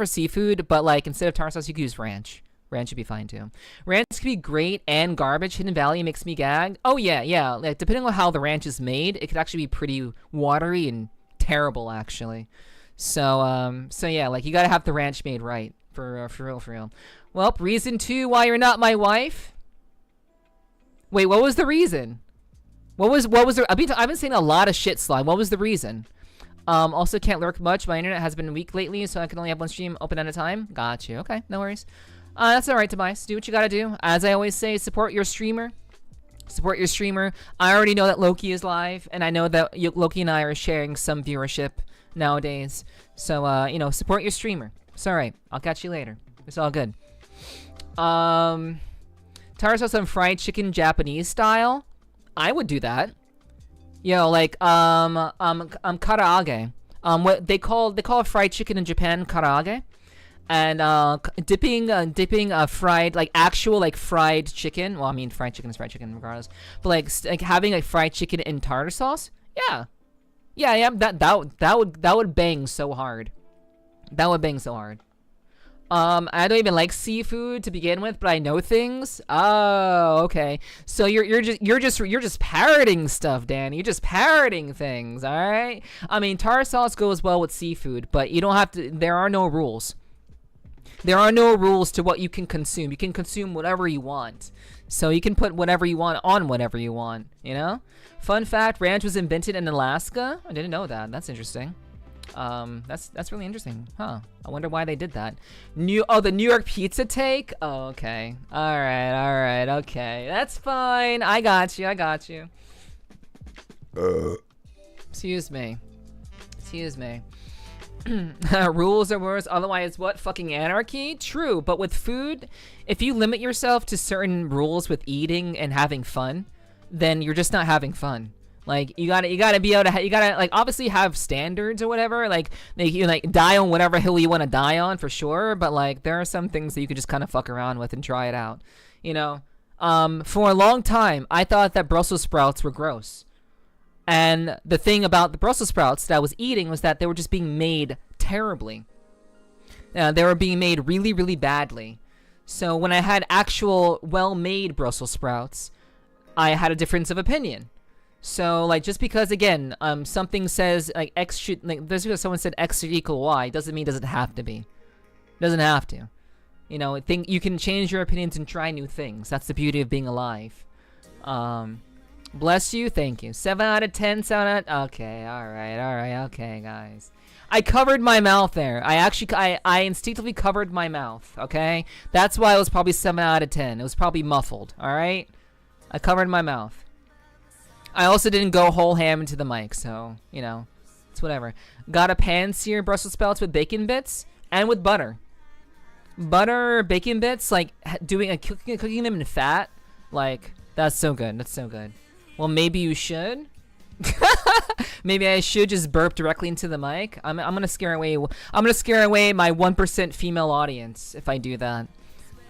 seafood. But, like, instead of tartar sauce, you can use ranch. Ranch would be fine, too. Ranch can be great and garbage. Hidden Valley makes me gag. Oh, yeah. Like, depending on how the ranch is made, it could actually be pretty watery and terrible, actually. So yeah, like, you gotta have the ranch made right. For real. Well, reason 2 why you're not my wife. Wait, what was the reason? What was the? I've been saying a lot of shit, Slime. What was the reason? Also can't lurk much. My internet has been weak lately, so I can only have one stream open at a time. Got you. Okay, no worries. That's alright, Tobias. Do what you gotta do. As I always say, support your streamer. Support your streamer. I already know that Loki is live, and I know that Loki and I are sharing some viewership nowadays. So, support your streamer. It's alright. I'll catch you later. It's all good. Tartar sauce on fried chicken Japanese style. I would do that. Like, karaage. What they call fried chicken in Japan, karaage. And, dipping fried, like, actual, like, fried chicken. Well, I mean, fried chicken is fried chicken regardless. But, like having, like, fried chicken in tartar sauce. Yeah. That would bang so hard. That would bang so hard. I don't even like seafood to begin with, but I know things. Oh, okay. So you're just parroting stuff, Danny. You're just parroting things, all right? I mean, tartar sauce goes well with seafood, but you don't have to. There are no rules. There are no rules to what you can consume. You can consume whatever you want. So you can put whatever you want on whatever you want. You know. Fun fact: ranch was invented in Alaska. I didn't know that. That's interesting. That's really interesting, huh? I wonder why they did that. The New York pizza take? Oh, okay. All right, okay. That's fine. I got you. Excuse me. Rules are worse, otherwise what? Fucking anarchy? True, but with food, if you limit yourself to certain rules with eating and having fun, then you're just not having fun. Like, you gotta be able to, you gotta, like, obviously have standards or whatever, like you like die on whatever hill you want to die on for sure, but like there are some things that you could just kind of fuck around with and try it out, you know. For a long time I thought that Brussels sprouts were gross, and the thing about the Brussels sprouts that I was eating was that they were just being made terribly. They were being made really, really badly. So when I had actual well-made Brussels sprouts, I had a difference of opinion. So, like, just because, again, something says, like, X should, like, just because someone said X should equal Y, doesn't mean it doesn't have to be. Doesn't have to. You know, think you can change your opinions and try new things. That's the beauty of being alive. Bless you, thank you. 7 out of 10, 7 out of... Okay, alright, okay, guys. I covered my mouth there. I instinctively covered my mouth, okay? That's why it was probably 7 out of 10. It was probably muffled, alright? I covered my mouth. I also didn't go whole ham into the mic, so, you know, it's whatever. Got a pan-sear Brussels sprouts with bacon bits and with butter. Butter, bacon bits, like, cooking them in fat, like, that's so good, that's so good. Well, maybe you should. Maybe I should just burp directly into the mic. I'm gonna scare away my 1% female audience if I do that.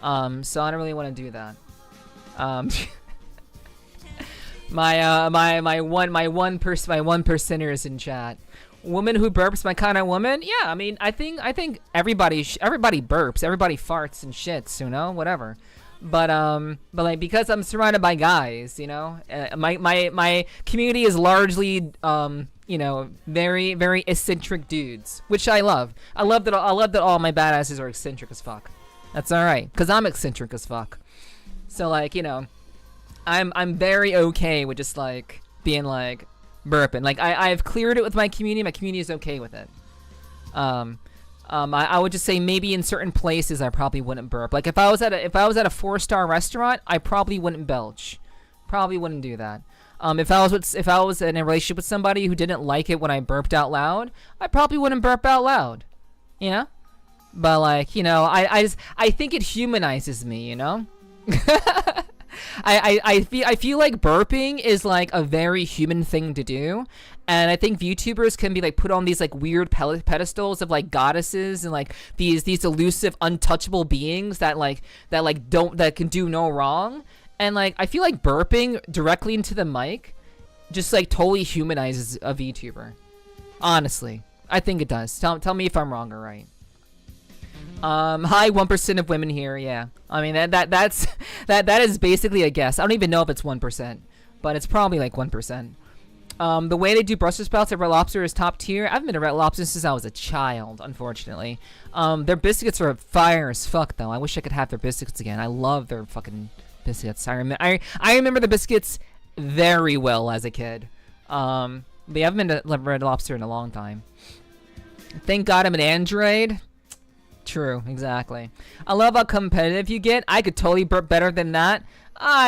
So I don't really want to do that. my one percenters in chat. Woman who burps, my kind of woman. Yeah, I mean, I think everybody burps, everybody farts and shits, you know, whatever. But like, because I'm surrounded by guys, you know, my community is largely you know, very eccentric dudes, which I love. I love that all my badasses are eccentric as fuck. That's all right, cause I'm eccentric as fuck. So like, you know, I'm very okay with just like being like burping. Like I've cleared it with my community. My community is okay with it. I would just say maybe in certain places I probably wouldn't burp. Like if I was at a 4-star restaurant, I probably wouldn't belch. Probably wouldn't do that. If I was in a relationship with somebody who didn't like it when I burped out loud, I probably wouldn't burp out loud. You know? But like, you know, I think it humanizes me, you know? I feel like burping is like a very human thing to do, and I think VTubers can be like put on these like weird pedestals of like goddesses and like these elusive untouchable beings that can do no wrong, and like I feel like burping directly into the mic just like totally humanizes a VTuber. Honestly, I think it does. Tell me if I'm wrong or right. Hi, 1% of women here. Yeah, I mean that is basically a guess. I don't even know if it's 1%, but it's probably like 1%. The way they do Brussels sprouts at Red Lobster is top tier. I haven't been to Red Lobster since I was a child, unfortunately. Their biscuits are fire as fuck, though. I wish I could have their biscuits again. I love their fucking biscuits. I remember the biscuits very well as a kid. But yeah, I haven't been to Red Lobster in a long time. Thank God I'm an android. True, exactly. I love how competitive you get. I could totally burp better than that.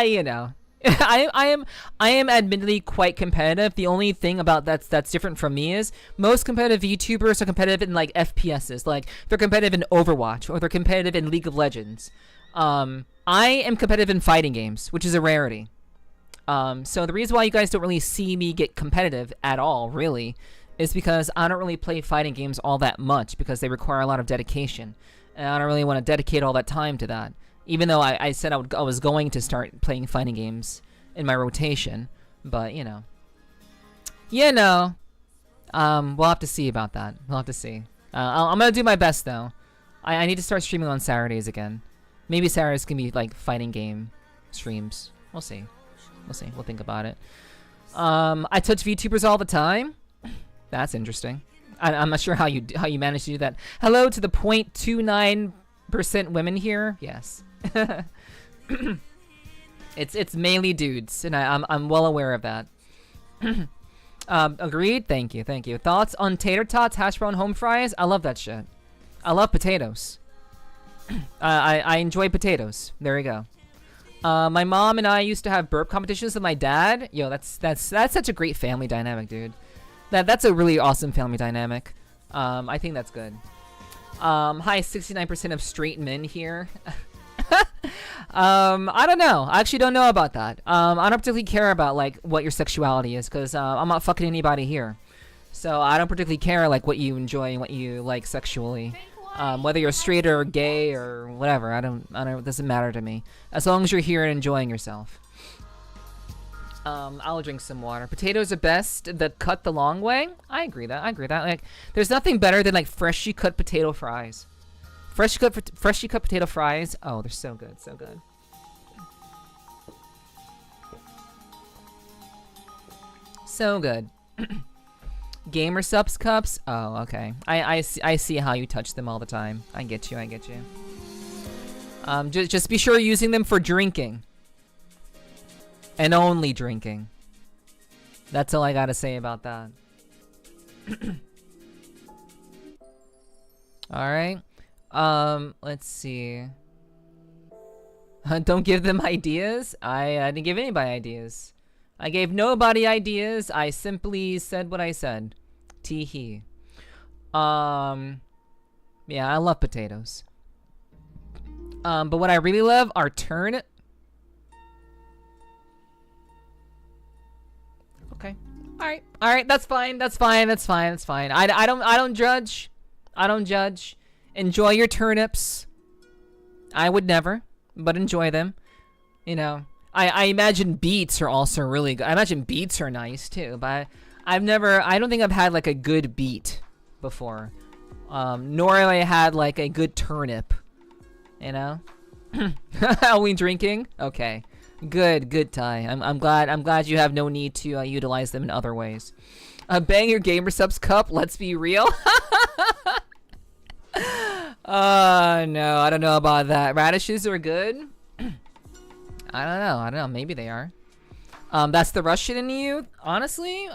You know, I am admittedly quite competitive. The only thing about that's different from me is most competitive YouTubers are competitive in like FPSs, like they're competitive in Overwatch or they're competitive in League of Legends. I am competitive in fighting games, which is a rarity. So the reason why you guys don't really see me get competitive at all, really, is because I don't really play fighting games all that much because they require a lot of dedication, and I don't really want to dedicate all that time to that. Even though I said I was going to start playing fighting games in my rotation, but you know, we'll have to see about that. We'll have to see. I'm gonna do my best though. I need to start streaming on Saturdays again. Maybe Saturdays can be like fighting game streams. We'll see. We'll think about it. I touch VTubers all the time. That's interesting. I'm not sure how you managed to do that. Hello to the 0.29% women here. Yes. it's mainly dudes, and I'm well aware of that. Agreed. Thank you. Thoughts on tater tots, hash brown, home fries? I love that shit. I love potatoes. I enjoy potatoes. There we go. My mom and I used to have burp competitions with my dad. Yo, that's such a great family dynamic, dude. That's a really awesome family dynamic. I think that's good. Hi, 69% of straight men here. I don't know. I actually don't know about that. I don't particularly care about like what your sexuality is, because I'm not fucking anybody here. So I don't particularly care like what you enjoy and what you like sexually. Whether you're straight or gay or whatever, it doesn't matter to me. As long as you're here and enjoying yourself. I'll drink some water. Potatoes are best that cut the long way. I agree that. Like, there's nothing better than like freshly cut potato fries. Freshly cut potato fries. Oh, they're so good, so good. So good. Gamer subs cups. Oh, okay. I see how you touch them all the time. I get you. Just be sure you're using them for drinking. And only drinking. That's all I gotta say about that. Alright. Let's see. Don't give them ideas? I didn't give anybody ideas. I gave nobody ideas. I simply said what I said. Tee-hee. Yeah, I love potatoes. But what I really love are turnip. Okay. Alright, that's fine. I don't judge. I don't judge. Enjoy your turnips. I would never, but enjoy them. You know, I imagine beets are also really good. I imagine beets are nice too, but I don't think I've had like a good beet before. Nor have I had like a good turnip. You know? Are we drinking? Okay. Good, Ty. I'm glad you have no need to utilize them in other ways. Bang your gamer subs cup. Let's be real. No, I don't know about that. Radishes are good. I don't know. Maybe they are. That's the Russian in you. Honestly,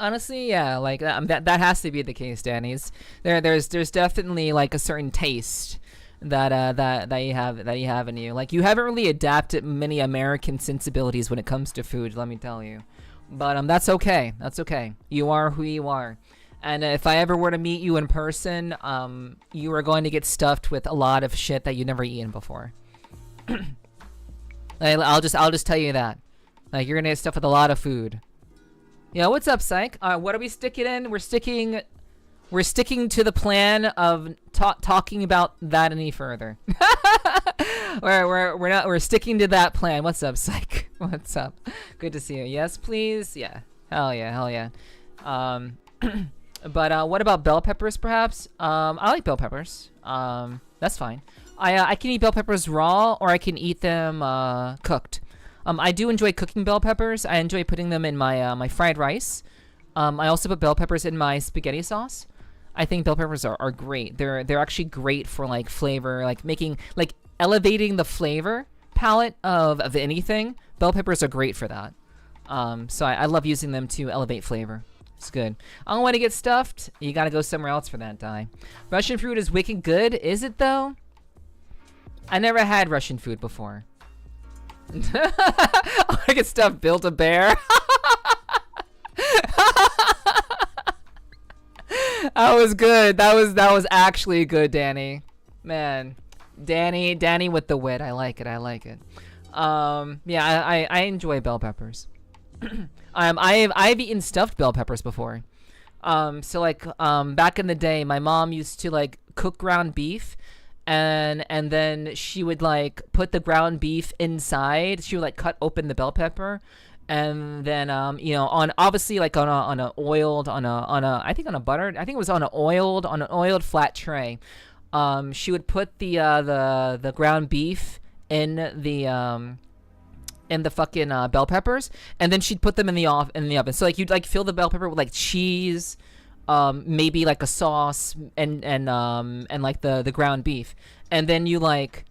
yeah. Like that has to be the case, Danny's. There's definitely like a certain taste that you have in you. Like you haven't really adapted many American sensibilities when it comes to food. Let me tell you. But that's okay. That's okay. You are who you are. And if I ever were to meet you in person, you are going to get stuffed with a lot of shit that you've never eaten before. I'll just tell you that. Like you're gonna get stuffed with a lot of food. Yeah, what's up, Psych? What are we sticking in? We're sticking to the plan of talking about that any further. We're sticking to that plan. What's up, Psych? What's up? Good to see you. Yes, please. Yeah. Hell yeah. But what about bell peppers, perhaps? I like bell peppers. That's fine. I can eat bell peppers raw, or I can eat them cooked. I do enjoy cooking bell peppers. I enjoy putting them in my my fried rice. I also put bell peppers in my spaghetti sauce. I think bell peppers are great. They're actually great for like flavor, like elevating the flavor palette of anything. Bell peppers are great for that. So I love using them to elevate flavor. It's good. I don't want to get stuffed. You gotta go somewhere else for that, Dye. Russian fruit is wicked good. Is it though? I never had Russian food before. I want to get stuffed. Build a bear. That was good. That was actually good, Danny. Man, Danny with the wit. I like it. Yeah, I enjoy bell peppers. I've eaten stuffed bell peppers before. So like back in the day, my mom used to like cook ground beef, and then she would like put the ground beef inside. She would like cut open the bell pepper, and then you know, on obviously like on a oiled I think it was on an oiled flat tray. She would put the ground beef in the fucking bell peppers, and then she'd put them in the oven. So like you'd like fill the bell pepper with like cheese, maybe like a sauce, and like the ground beef, and then you like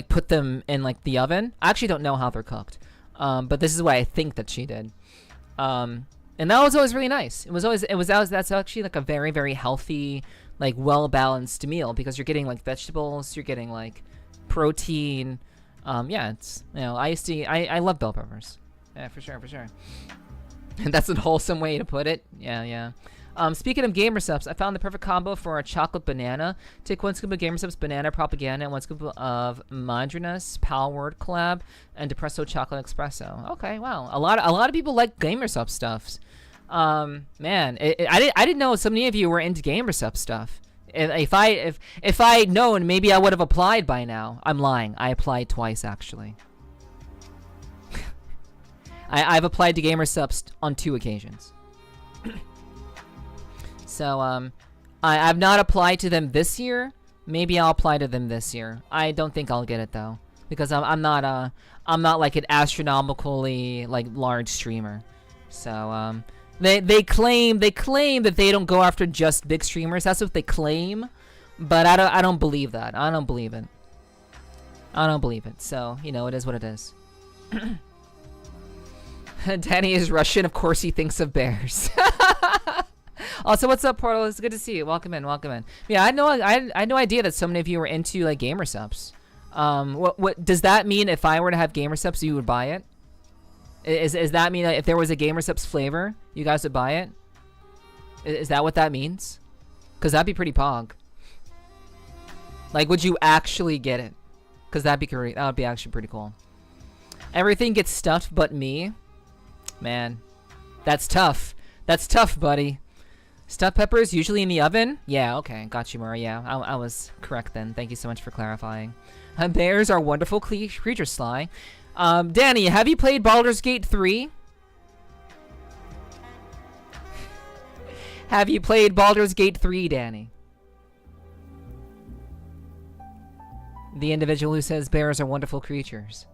put them in like the oven. I actually don't know how they're cooked, but this is what I think that she did, and that was always really nice. That's actually like a very, very healthy, like well balanced meal, because you're getting like vegetables, you're getting like protein. Yeah, it's, you know, I love bell peppers. Yeah, for sure. And that's a wholesome way to put it. Yeah. Speaking of gamer subs, I found the perfect combo for a chocolate banana. Take 1 scoop of gamer subs banana propaganda and 1 scoop of Madrinas Pal Word collab and Depresso chocolate espresso. Okay, wow. A lot of people like gamer sub stuffs. Man, I didn't know so many of you were into gamer sub stuff. If I'd known, maybe I would have applied by now. I'm lying. I applied twice, actually. I've applied to gamer subs on 2 occasions. So I've not applied to them this year. Maybe I'll apply to them this year. I don't think I'll get it though, because I'm not like an astronomically like large streamer. So They claim that they don't go after just big streamers. That's what they claim, but I don't believe that. I don't believe it. I don't believe it. So, you know, it is what it is. Danny is Russian. Of course he thinks of bears. Also, what's up, Portal? It's good to see you. Welcome in, welcome in. Yeah, I had no idea that so many of you were into like gamer subs. What does that mean? If I were to have gamer subs, you would buy it? Is that mean that if there was a gamer subs flavor, you guys would buy it? Is that what that means? Cause that'd be pretty pog. Like, would you actually get it? Cause that'd be great. That would be actually pretty cool. Everything gets stuffed but me. Man, that's tough. That's tough, buddy. Stuffed peppers usually in the oven? Yeah, okay. Got you, Murray. Yeah, I was correct then. Thank you so much for clarifying. Bears are wonderful creatures, Sly. Danny, have you played Baldur's Gate 3? Have you played Baldur's Gate 3, Danny? The individual who says bears are wonderful creatures.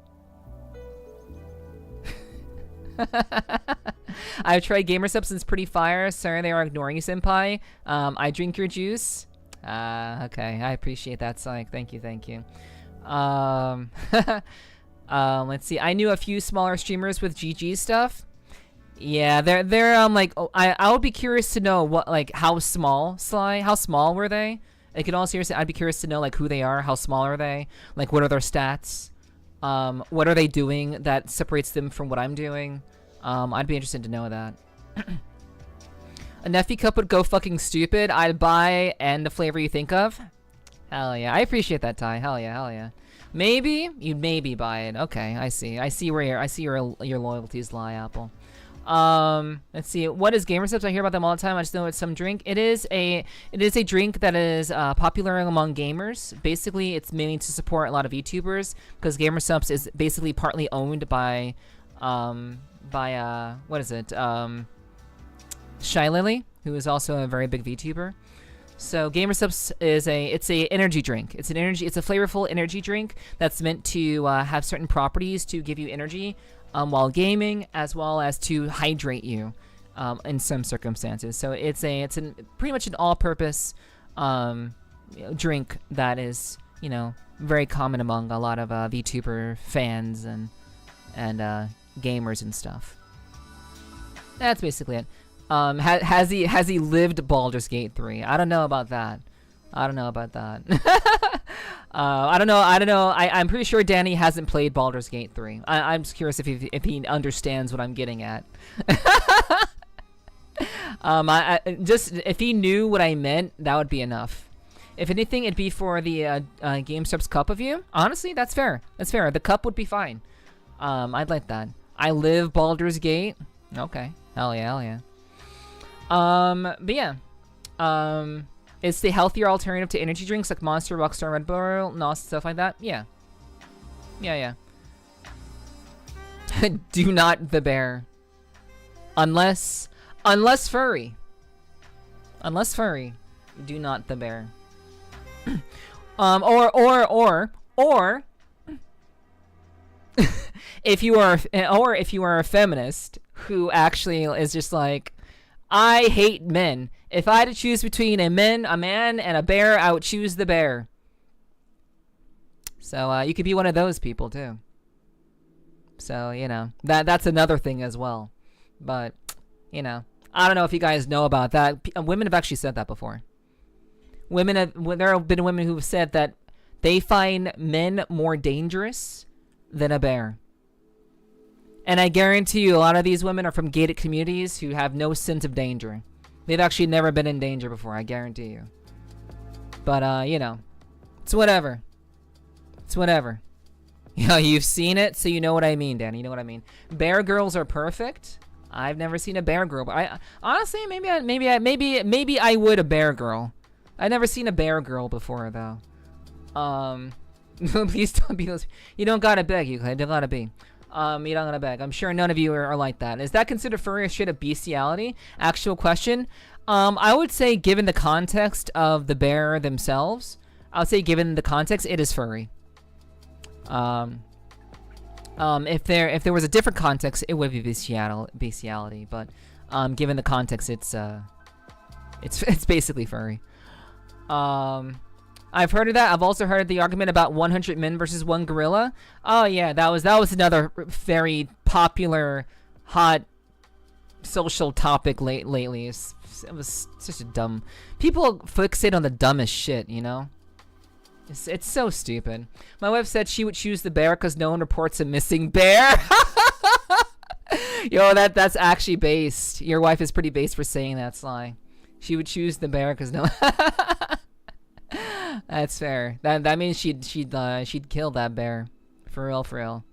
I've tried gamer substance pretty fire. Sorry they are ignoring you, senpai. I drink your juice. Okay, I appreciate that, Psych. Thank you, thank you. Let's see. I knew a few smaller streamers with GG stuff. Yeah, they're like, oh, I would be curious to know what, like, how small, Sly? How small were they? Like, in all seriousness, I'd be curious to know, like, who they are, how small are they, like, what are their stats, what are they doing that separates them from what I'm doing. I'd be interested to know that. A Nephi cup would go fucking stupid. I'd buy and the flavor you think of. Hell yeah, I appreciate that, Ty. Hell yeah, hell yeah. Maybe you'd maybe buy it. Okay, I see. I see where your loyalties lie, Apple. Let's see. What is gamer subs? I hear about them all the time. I just know it's some drink. It is a drink that is popular among gamers. Basically, it's mainly to support a lot of VTubers because gamer subs is basically partly owned by what is it? Shy Lily, who is also a very big VTuber. So gamer subs is it's a energy drink. It's a flavorful energy drink that's meant to have certain properties to give you energy while gaming, as well as to hydrate you in some circumstances. So it's pretty much an all-purpose drink that is, you know, very common among a lot of VTuber fans and gamers and stuff. That's basically it. Has he lived Baldur's Gate 3? I don't know about that. I don't know. I'm pretty sure Danny hasn't played Baldur's Gate 3. I'm just curious if he understands what I'm getting at. Just if he knew what I meant, that would be enough. If anything, it'd be for the GameStop's cup of you. Honestly, that's fair. That's fair. The cup would be fine. I'd like that. I live Baldur's Gate. Okay. Hell yeah, hell yeah. But yeah. It's the healthier alternative to energy drinks like Monster, Rockstar, Red Bull, NOS, stuff like that. Yeah. Yeah, yeah. Do not the bear. Unless furry. Unless furry. Do not the bear. Or if you are a feminist who actually is just like, I hate men. If I had to choose between a man, and a bear, I would choose the bear. So you could be one of those people too. So, you know, that's another thing as well. But, you know, I don't know if you guys know about that. Women have actually said that before. There have been women who have said that they find men more dangerous than a bear. And I guarantee you a lot of these women are from gated communities who have no sense of danger. They've actually never been in danger before, I guarantee you. But, you know, it's whatever. It's whatever. You know, you've seen it, so you know what I mean, Danny. You know what I mean. Bear girls are perfect. I've never seen a bear girl, but I honestly maybe I would a bear girl. I've never seen a bear girl before though. Please don't be those. You don't gotta beg, you don't gotta be. You don't gotta beg. I'm sure none of you are like that. Is that considered furry or shit of bestiality? Actual question. I would say given the context of the bear themselves, I would say given the context, it is furry. If there was a different context, it would be bestiality. But given the context, it's basically furry. I've heard of that. I've also heard the argument about 100 men versus one gorilla. Oh yeah, that was another very popular, hot social topic lately. It was such a dumb. People fixate on the dumbest shit, you know. It's so stupid. My wife said she would choose the bear because no one reports a missing bear. Yo, that's actually based. Your wife is pretty based for saying that, Sly. She would choose the bear because no. That's fair. That means she'd kill that bear. For real.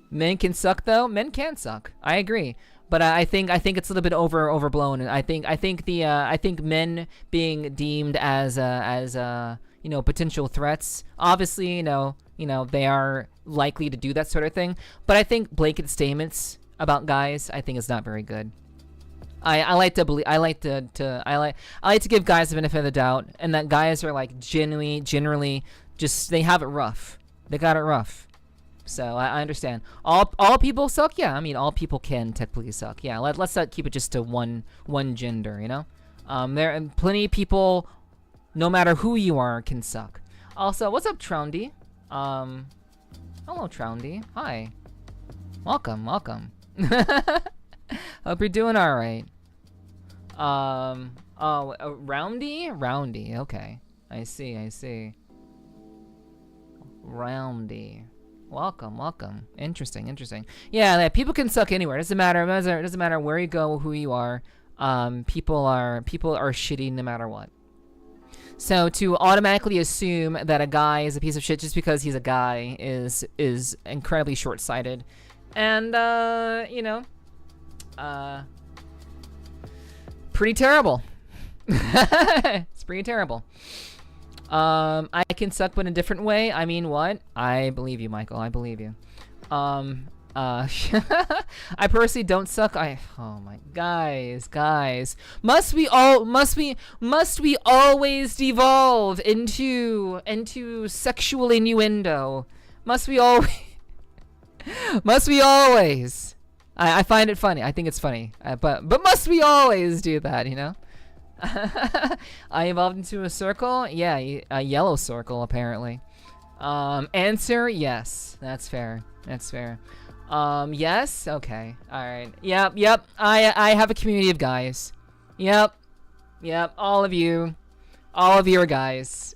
Men can suck though. Men can suck. I agree. But I think it's a little bit overblown. And I think men being deemed as you know, potential threats. Obviously, you know they are likely to do that sort of thing. But I think blanket statements about guys, I think, is not very good. I like to give guys the benefit of the doubt, and that guys are like generally just, they have it rough. They got it rough. So I understand. All people suck. Yeah, I mean all people can technically suck. Yeah, let's not keep it just to one gender. You know, there are plenty of people, no matter who you are, can suck. Also, what's up, Troundy? Hello, Troundy. Hi. Welcome. Hope you're doing all right. Roundy. Okay, I see. Roundy. Welcome. Interesting. Yeah, people can suck anywhere. It doesn't matter where you go, who you are. People are shitty no matter what. So to automatically assume that a guy is a piece of shit just because he's a guy is incredibly short-sighted, and pretty terrible. It's pretty terrible. I can suck, but in a different way. I mean, what? I believe you, Michael. I believe you. I personally don't suck. Oh my, guys. Must we always devolve into sexual innuendo? Must we always? I find it funny. I think it's funny. But must we always do that, you know? I evolved into a circle? Yeah, a yellow circle, apparently. Answer, yes. That's fair. Yes? Okay. Alright. Yep. I have a community of guys. Yep. All of you are guys.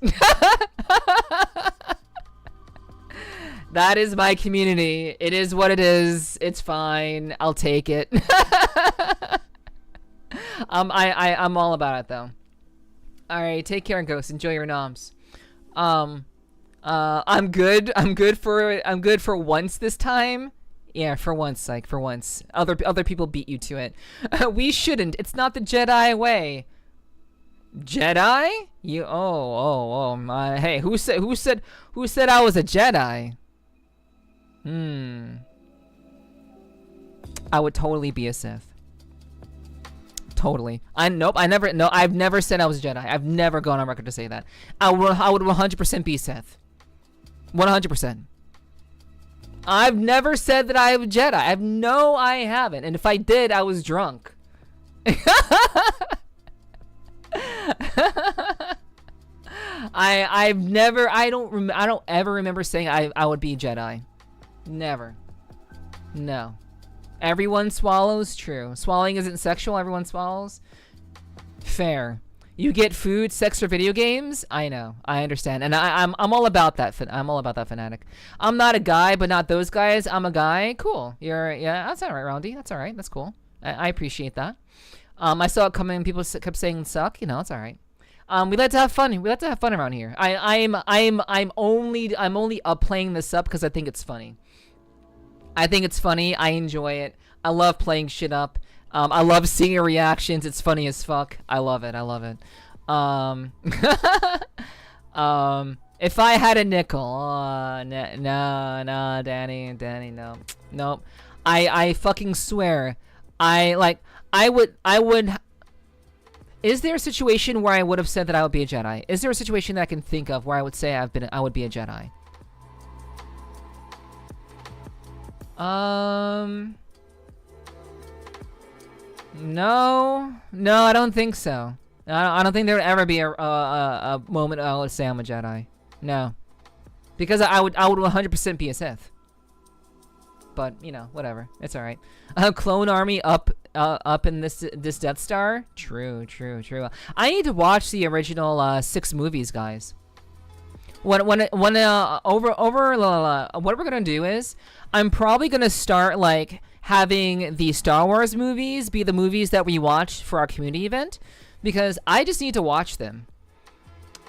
That is my community. It is what it is. It's fine. I'll take it. I'm all about it though. All right, take care, Ghost. Enjoy your noms. I'm good. I'm good for once this time. Yeah, for once, like for once. Other people beat you to it. We shouldn't. It's not the Jedi way. Jedi? You? Oh my. Hey, who said I was a Jedi? I would totally be a Sith. Totally. I've never said I was a Jedi. I've never gone on record to say that. I would 100% be Sith. 100%. I've never said that I'm a Jedi. I haven't. And if I did, I was drunk. I don't ever remember saying I would be a Jedi. Never. No. Everyone swallows, true. Swallowing isn't sexual, everyone swallows. Fair. You get food, sex, or video games? I know. I understand. And I'm all about that. I'm all about that fanatic. I'm not a guy, but not those guys. I'm a guy. Cool. Yeah, that's alright, Roundy. That's alright. That's cool. I appreciate that. I saw it coming. People kept saying suck. You know, it's alright. We like to have fun. We like to have fun around here. I'm only playing this up because I think it's funny. I think it's funny. I enjoy it. I love playing shit up. I love seeing your reactions. It's funny as fuck. I love it. If I had a nickel, no, Danny, no, nope. I fucking swear. I would. Is there a situation where I would have said that I would be a Jedi? Is there a situation that I can think of where I would say I would be a Jedi? No, I don't think so. I don't think there would ever be a moment I would say I'm a Jedi. No, because I would 100% be a Sith. But you know, whatever. It's all right. Clone Army up in this Death Star. True. I need to watch the original 6 movies, guys. What we're gonna do is I'm probably gonna start like having the Star Wars movies be the movies that we watch for our community event, because I just need to watch them.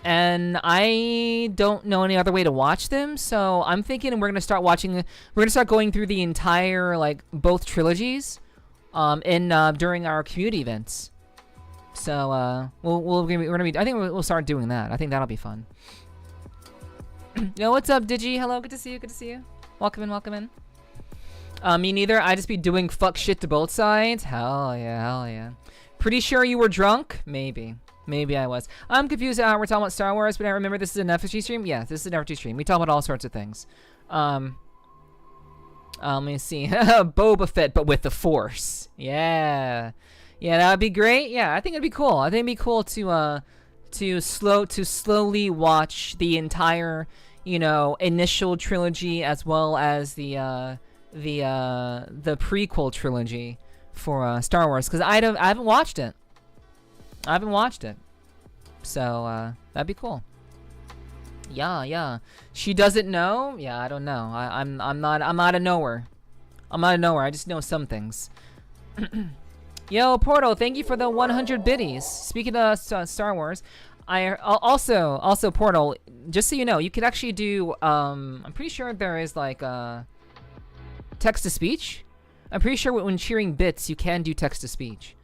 And I don't know any other way to watch them, so I'm thinking we're gonna start going through the entire like both trilogies, during our community events. So I think we'll start doing that. I think that'll be fun. Yo, what's up, Digi? Hello, good to see you. Welcome in. Me neither. I just be doing fuck shit to both sides. Hell yeah. Pretty sure you were drunk? Maybe I was. I'm confused how we're talking about Star Wars, but I remember this is a Nepherti stream. Yeah, this is a Nepherti stream. We talk about all sorts of things. Let me see. Boba Fett, but with the Force. Yeah, that would be great. Yeah, I think it'd be cool. I think it'd be cool to slowly watch the entire, initial trilogy as well as the prequel trilogy for Star Wars, because I haven't watched it. So that'd be cool. Yeah. She doesn't know. Yeah, I don't know. I'm not a knower. I just know some things. Yo, Portal, thank you for the 100 biddies. Speaking of Star Wars, I also Portal, just so you know, you could actually do I'm pretty sure there is like text to speech. I'm pretty sure when cheering bits you can do text to speech.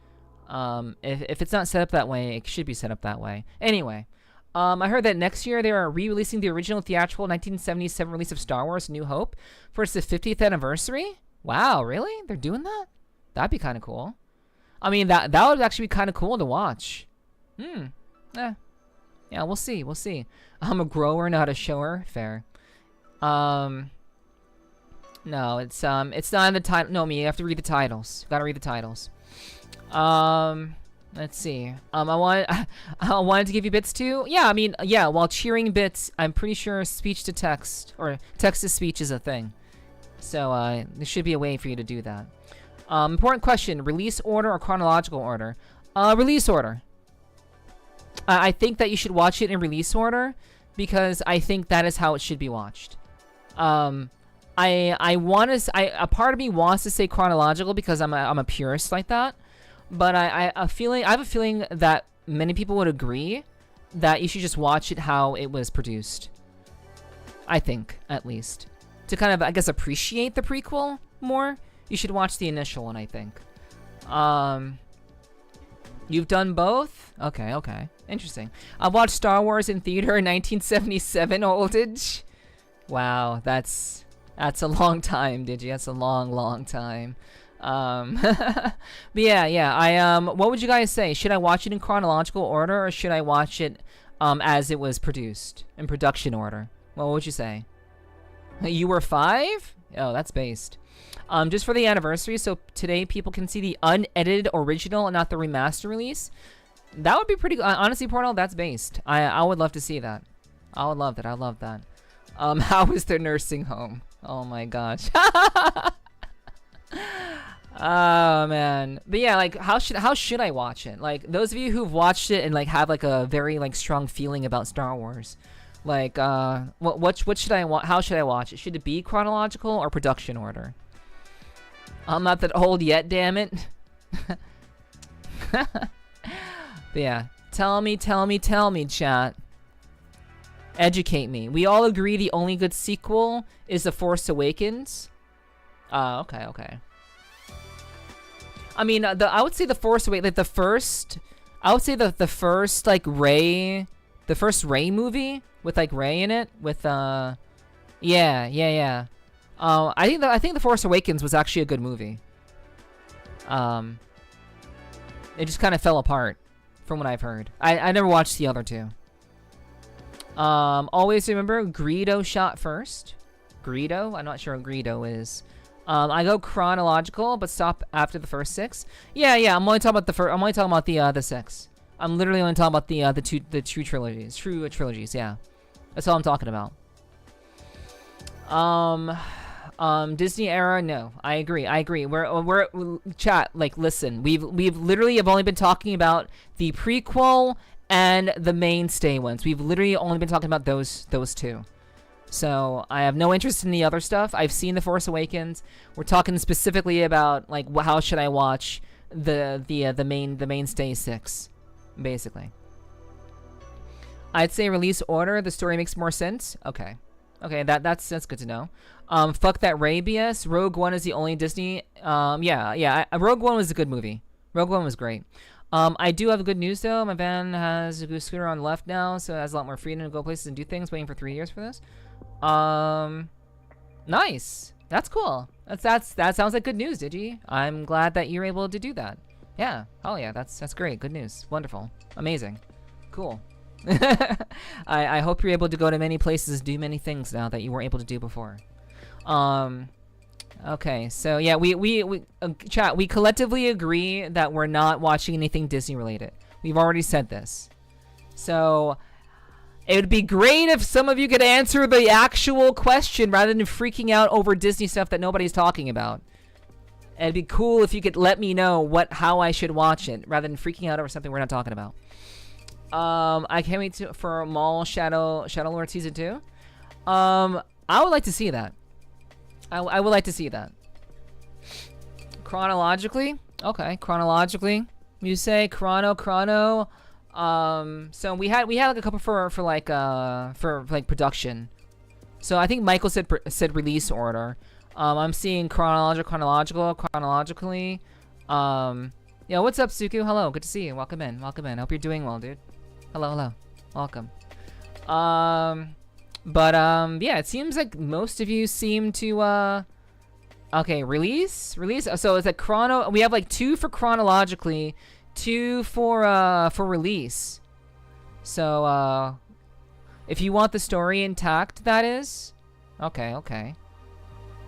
If it's not set up that way, it should be set up that way. Anyway, I heard that next year they are re-releasing the original theatrical 1977 release of Star Wars: A New Hope for its 50th anniversary. Wow, really? They're doing that? That'd be kind of cool. I mean, that would actually be kind of cool to watch. Yeah, we'll see. I'm a grower, not a shower. Fair. No, it's not in the title. No, you have to read the titles. Gotta read the titles. Let's see. I wanted to give you bits too. Yeah, I mean, yeah, while cheering bits, I'm pretty sure speech to text or text to speech is a thing. So, there should be a way for you to do that. Important question, release order or chronological order? Release order. I think that you should watch it in release order because I think that is how it should be watched. A part of me wants to say chronological because I'm a purist like that. But I have a feeling that many people would agree that you should just watch it how it was produced. I think, at least. To kind of, I guess, appreciate the prequel more, you should watch the initial one, I think. You've done both? Okay. Interesting. I watched Star Wars in theater in 1977, oldage. Wow, that's a long time, Digi. That's a long time. But yeah, what would you guys say? Should I watch it in chronological order or should I watch it as it was produced in production order? What would you say? You were 5? Oh, that's based. Just for the anniversary, so today people can see the unedited original and not the remaster release. That would be pretty good. Honestly, Portal, that's based. I would love to see that. I would love that. I love that. How is their nursing home? Oh my gosh. Oh man, but yeah, like how should I watch it? Like those of you who've watched it and like have like a very like strong feeling about Star Wars, like what should I watch? How should I watch it? Should it be chronological or production order? I'm not that old yet, damn it. But yeah, tell me, chat. Educate me. We all agree the only good sequel is The Force Awakens. Okay. I mean, I would say The Force Awakens, like the first like Rey, the first Rey movie with like Rey in it with yeah. I think The Force Awakens was actually a good movie. It just kind of fell apart from what I've heard. I never watched the other two. Always remember Greedo shot first. Greedo? I'm not sure what Greedo is. I go chronological, but stop after the first 6. Yeah. I'm only talking about the 6. I'm literally only talking about the true trilogies. Yeah, that's all I'm talking about. Disney era, no. I agree. We're chat. Like, listen, we've literally have only been talking about the prequel and the mainstay ones. We've literally only been talking about those two. So I have no interest in the other stuff. I've seen The Force Awakens. We're talking specifically about like how should I watch the mainstay 6, basically. I'd say release order. The story makes more sense. Okay, that's good to know. Fuck that Ray BS. Rogue One is the only Disney. Rogue One was a good movie. Rogue One was great. I do have good news though. My van has a scooter on the left now, so it has a lot more freedom to go places and do things. Waiting for 3 years for this. Nice. That's cool. That sounds like good news, Digi. I'm glad that you're able to do that. Yeah. Oh yeah. That's great. Good news. Wonderful. Amazing. Cool. I hope you're able to go to many places, do many things now that you weren't able to do before. Okay, so yeah, we chat, we collectively agree that we're not watching anything Disney related. We've already said this. So it would be great if some of you could answer the actual question rather than freaking out over Disney stuff that nobody's talking about. It'd be cool if you could let me know how I should watch it rather than freaking out over something we're not talking about. I can't wait for Mall Shadow Lord Season 2. I would like to see that. I would like to see that. Chronologically? Okay, chronologically. You say chrono. So we had like a couple for production. So I think Michael said release order. I'm seeing chronologically. Yeah, what's up, Suku? Hello, good to see you. Welcome in. Hope you're doing well, dude. Hello. Welcome. Yeah, it seems like most of you seem to okay, release. So it's like chrono. We have like 2 for chronologically, 2 for release. So if you want the story intact, that is. Okay.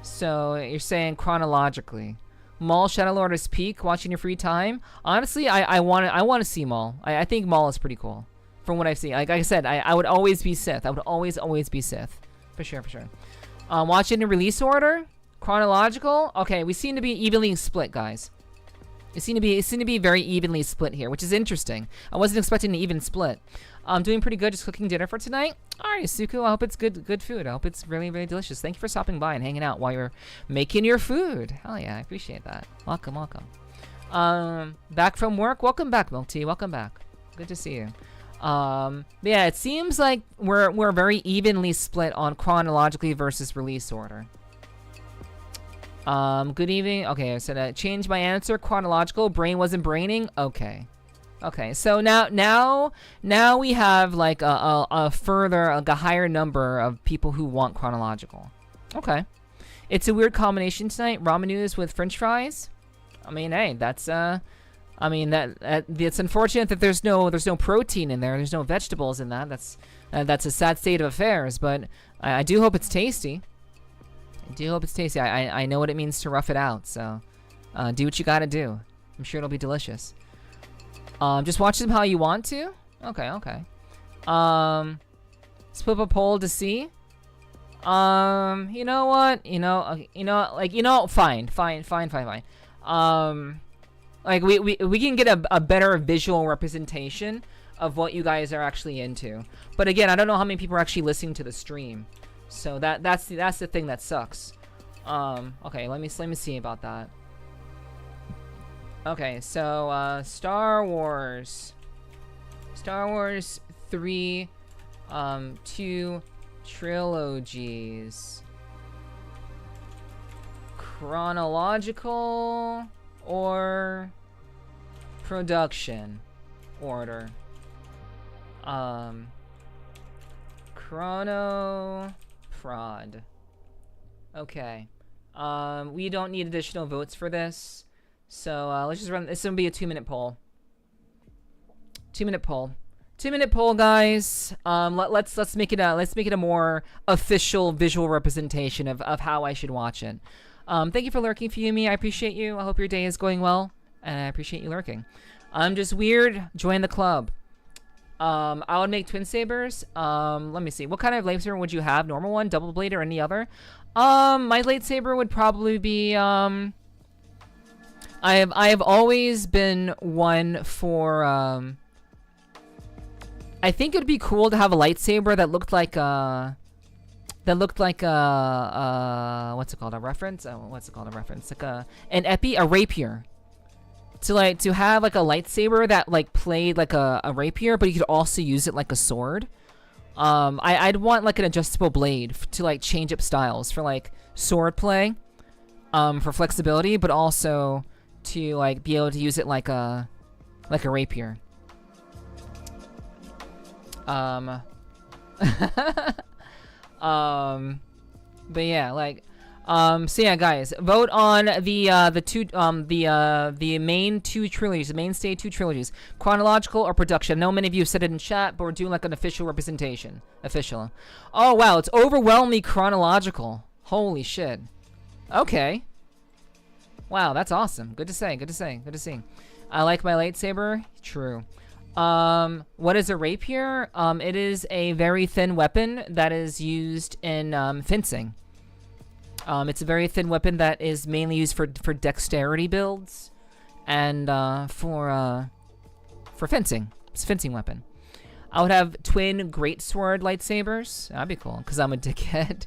So you're saying chronologically. Maul Shadow Lord is peak watching your free time. Honestly, I want to see Maul. I think Maul is pretty cool. From what I've seen, like I said, I would always be Sith. I would always be Sith, for sure. Watch it in release order, chronological. Okay, we seem to be evenly split, guys. It seemed to be very evenly split here, which is interesting. I wasn't expecting an even split. I'm doing pretty good, just cooking dinner for tonight. All right, Suku. I hope it's good food. I hope it's really delicious. Thank you for stopping by and hanging out while you're making your food. Hell yeah, I appreciate that. Welcome. Back from work. Welcome back, Milk Tea. Welcome back. Good to see you. Yeah, it seems like we're very evenly split on chronologically versus release order. Good evening. Okay, I said change my answer. Chronological. Brain wasn't braining. Okay. So now we have like a higher number of people who want chronological. Okay. It's a weird combination tonight. Ramen noodles with French fries. I mean, hey, that's it's unfortunate that there's no protein in there. There's no vegetables in that. That's a sad state of affairs. But I do hope it's tasty. I know what it means to rough it out. So do what you gotta do. I'm sure it'll be delicious. Just watch them how you want to. Okay. Let's put up a poll to see. You know what? Fine. Like we can get a better visual representation of what you guys are actually into. But again, I don't know how many people are actually listening to the stream. So that's the thing that sucks. Okay, let me see about that. Okay, so Star Wars 3 2 trilogies. Chronological or production order. Chrono prod. Okay. We don't need additional votes for this. So let's just run. This is gonna be a 2-minute poll. 2-minute poll. 2-minute poll, guys. Let's make it a more official visual representation of how I should watch it. Thank you for lurking, Fumi. I appreciate you. I hope your day is going well. and I appreciate you lurking. I'm just weird. Join the club. I would make twin sabers. Let me see. What kind of lightsaber would you have? Normal one, double blade, or any other? My lightsaber would probably be I have always been one for I think it'd be cool to have a lightsaber that looked like what's it called? A reference? What's it called? A reference? Like a rapier. To have like a lightsaber that like played like a rapier, but you could also use it like a sword. I'd want like an adjustable blade to like change up styles for like sword play, for flexibility, but also to like be able to use it like a rapier. But yeah, like, so yeah, guys, vote on the main two trilogies, the mainstay two trilogies, chronological or production. I know many of you said it in chat, but we're doing like an official representation. Official. Oh wow, it's overwhelmingly chronological. Holy shit. Okay. Wow, that's awesome. Good to say. Good to say. Good to see. I like my lightsaber. True. What is a rapier? It is a very thin weapon that is used in fencing. It's a very thin weapon that is mainly used for dexterity builds and for fencing. It's a fencing weapon. I would have twin greatsword lightsabers. That'd be cool because I'm a dickhead.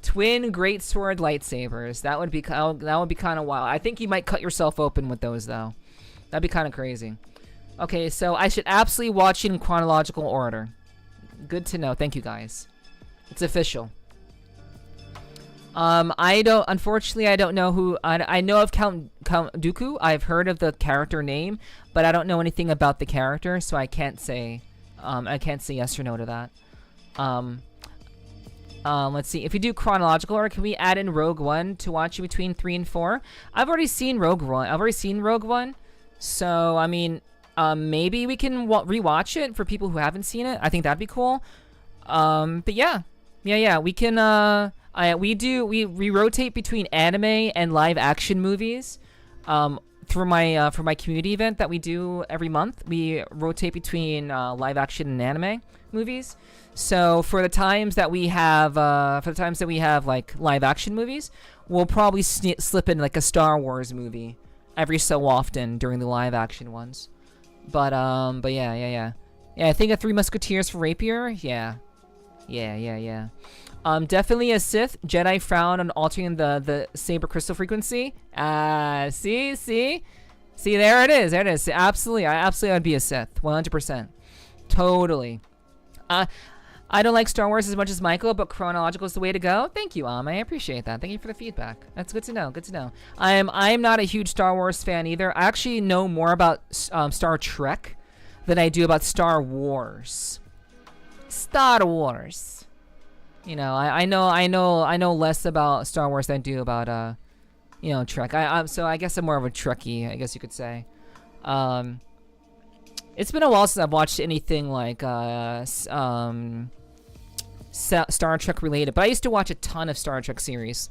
Twin greatsword lightsabers. That would be kind of wild. I think you might cut yourself open with those though. That'd be kind of crazy. Okay, so I should absolutely watch it in chronological order. Good to know. Thank you guys. It's official. Unfortunately, I don't know who, I know of Count Dooku. I've heard of the character name, but I don't know anything about the character, so I can't say yes or no to that. Let's see. If we do chronological order, can we add in Rogue One to watch between 3 and 4? I've already seen Rogue One. So, I mean, maybe we can rewatch it for people who haven't seen it. I think that'd be cool. But yeah. We can, we rotate between anime and live action movies. For my community event that we do every month, we rotate between live action and anime movies. So for the times that we have like live action movies, we'll probably slip in like a Star Wars movie every so often during the live action ones. But yeah. I think a Three Musketeers for rapier. Yeah. Definitely a Sith. Jedi frown on altering the saber crystal frequency. See, there it is. Absolutely, I would be a Sith, 100%, totally. I don't like Star Wars as much as Michael, but chronological is the way to go. Thank you, I appreciate that. Thank you for the feedback. That's good to know. I'm not a huge Star Wars fan either. I actually know more about Star Trek than I do about Star Wars. You know, I know less about Star Wars than I do about Trek. So I guess I'm more of a Trekkie, I guess you could say. It's been a while since I've watched anything like Star Trek related, but I used to watch a ton of Star Trek series.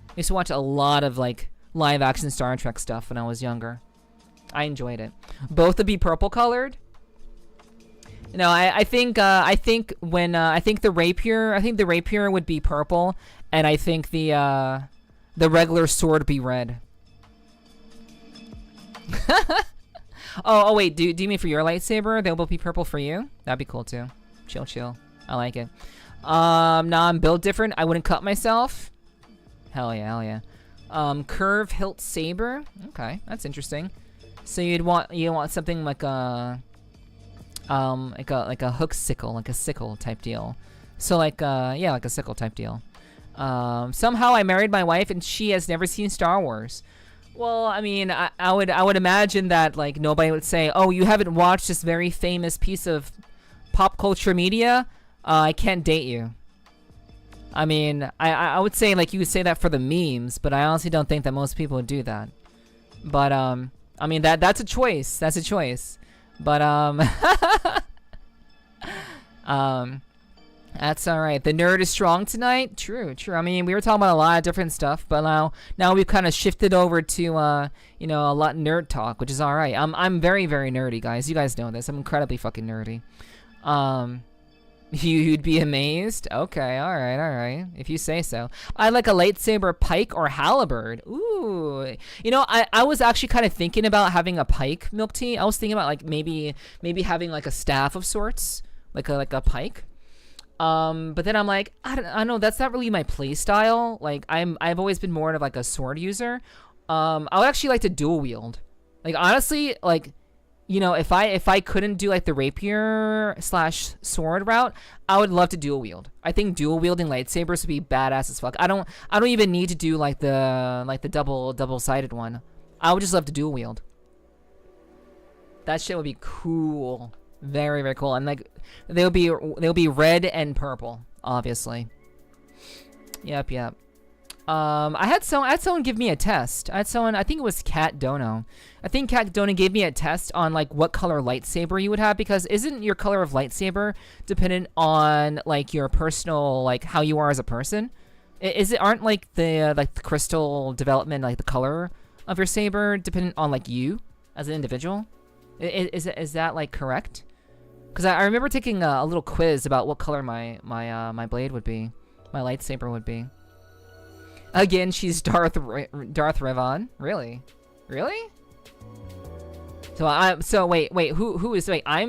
I used to watch a lot of like live action Star Trek stuff when I was younger. I enjoyed it. Both would be purple colored. No, I think the rapier would be purple, and I think the regular sword would be red. oh wait, do you mean for your lightsaber they'll both be purple for you? That'd be cool too. Chill. I like it. Nah, I'm built different. I wouldn't cut myself. Hell yeah. Curve hilt saber. Okay, that's interesting. So you want something like a hook sickle, like a sickle type deal. So like a sickle type deal. Somehow I married my wife and she has never seen Star Wars. Well, I mean, I would imagine that like nobody would say, "Oh, you haven't watched this very famous piece of pop culture media? I can't date you." I mean, I would say like you would say that for the memes, but I honestly don't think that most people would do that. But I mean that's a choice. But That's all right. The nerd is strong tonight. True, true. I mean, we were talking about a lot of different stuff, but now we've kind of shifted over to you know, a lot of nerd talk, which is all right. I'm very very nerdy, guys. You guys know this. I'm incredibly fucking nerdy. You'd be amazed. Okay, all right. If you say so. I like a lightsaber, pike, or halberd. Ooh, you know, I was actually kind of thinking about having a pike, Milk Tea. I was thinking about like maybe having like a staff of sorts, like a pike. But then I'm like, I don't know, that's not really my play style. Like I've always been more of like a sword user. I would actually like to dual wield. Like honestly, like, you know, if I couldn't do like the rapier / sword route, I would love to dual wield. I think dual wielding lightsabers would be badass as fuck. I don't even need to do like the double-sided one. I would just love to dual wield. That shit would be cool. Very very cool. And like they'll be red and purple, obviously. Yep. I had someone give me a test. I think it was Cat Dono. I think Cat Dono gave me a test on like what color lightsaber you would have, because isn't your color of lightsaber dependent on like your personal, like how you are as a person? Aren't like the crystal development, like the color of your saber dependent on like you as an individual? Is that like correct? Because I remember taking a little quiz about what color my blade would be, my lightsaber would be. Again, she's Darth Revan. Really? So wait, who is? Wait, I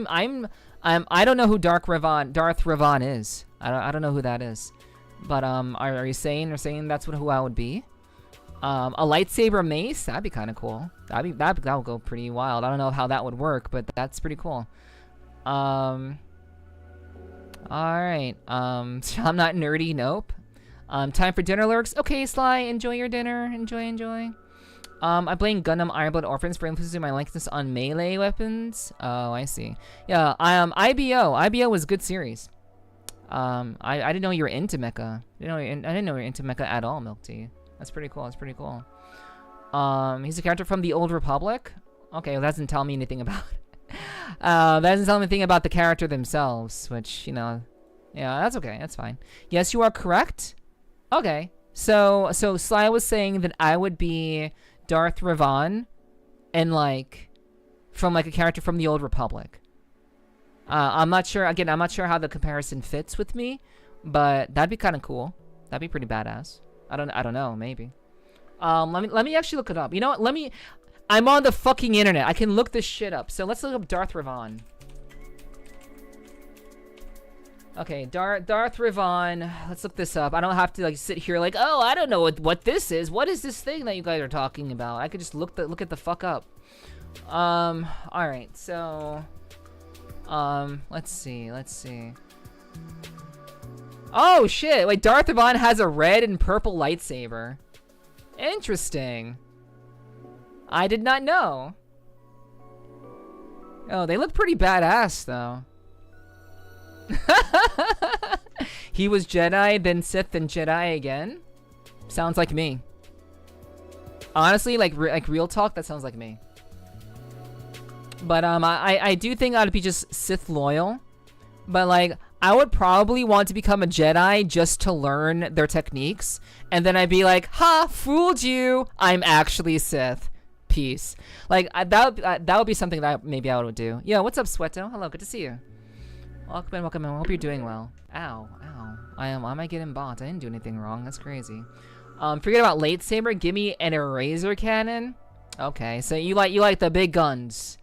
don't know who Darth Revan is. I don't know who that is. But are you saying that's who I would be? A lightsaber mace, that'd be kind of cool. That would go pretty wild. I don't know how that would work, but that's pretty cool. All right. I'm not nerdy. Nope. Time for dinner, lurks. Okay, Sly, enjoy your dinner. Enjoy. I'm playing Gundam Ironblood Orphans for influencing my likeness on melee weapons. Oh, I see. Yeah. IBO was a good series. I didn't know you were into mecha. I didn't know you were into mecha at all, Milk Tea. That's pretty cool. He's a character from the Old Republic. Okay, well, that doesn't tell me anything about it. That doesn't tell me anything about the character themselves, which, you know, yeah, that's okay. That's fine. Yes, you are correct. Okay. So Sly was saying that I would be Darth Revan and like from like a character from the Old Republic. I'm not sure how the comparison fits with me, but that'd be kind of cool. That'd be pretty badass. I don't know, maybe. Let me actually look it up. You know what? I'm on the fucking internet. I can look this shit up. So let's look up Darth Revan. Okay, Darth Revan. Let's look this up. I don't have to like sit here like, oh, I don't know what this is. What is this thing that you guys are talking about? I could just look it the fuck up. All right. So, let's see. Oh shit! Wait, Darth Revan has a red and purple lightsaber. Interesting. I did not know. Oh, they look pretty badass though. He was Jedi, then Sith, then Jedi again. Sounds like me. Honestly, like real talk, that sounds like me. But I do think I'd be just Sith loyal. But like, I would probably want to become a Jedi just to learn their techniques, and then I'd be like, "Ha, fooled you! I'm actually Sith. Peace." Like that would be something that maybe I would do. Yo, what's up, Sweato? Hello, good to see you. Welcome in. Hope you're doing well. Ow. I might get bought. I didn't do anything wrong. That's crazy. Forget about lightsaber. Give me an eraser cannon. Okay, so you like the big guns.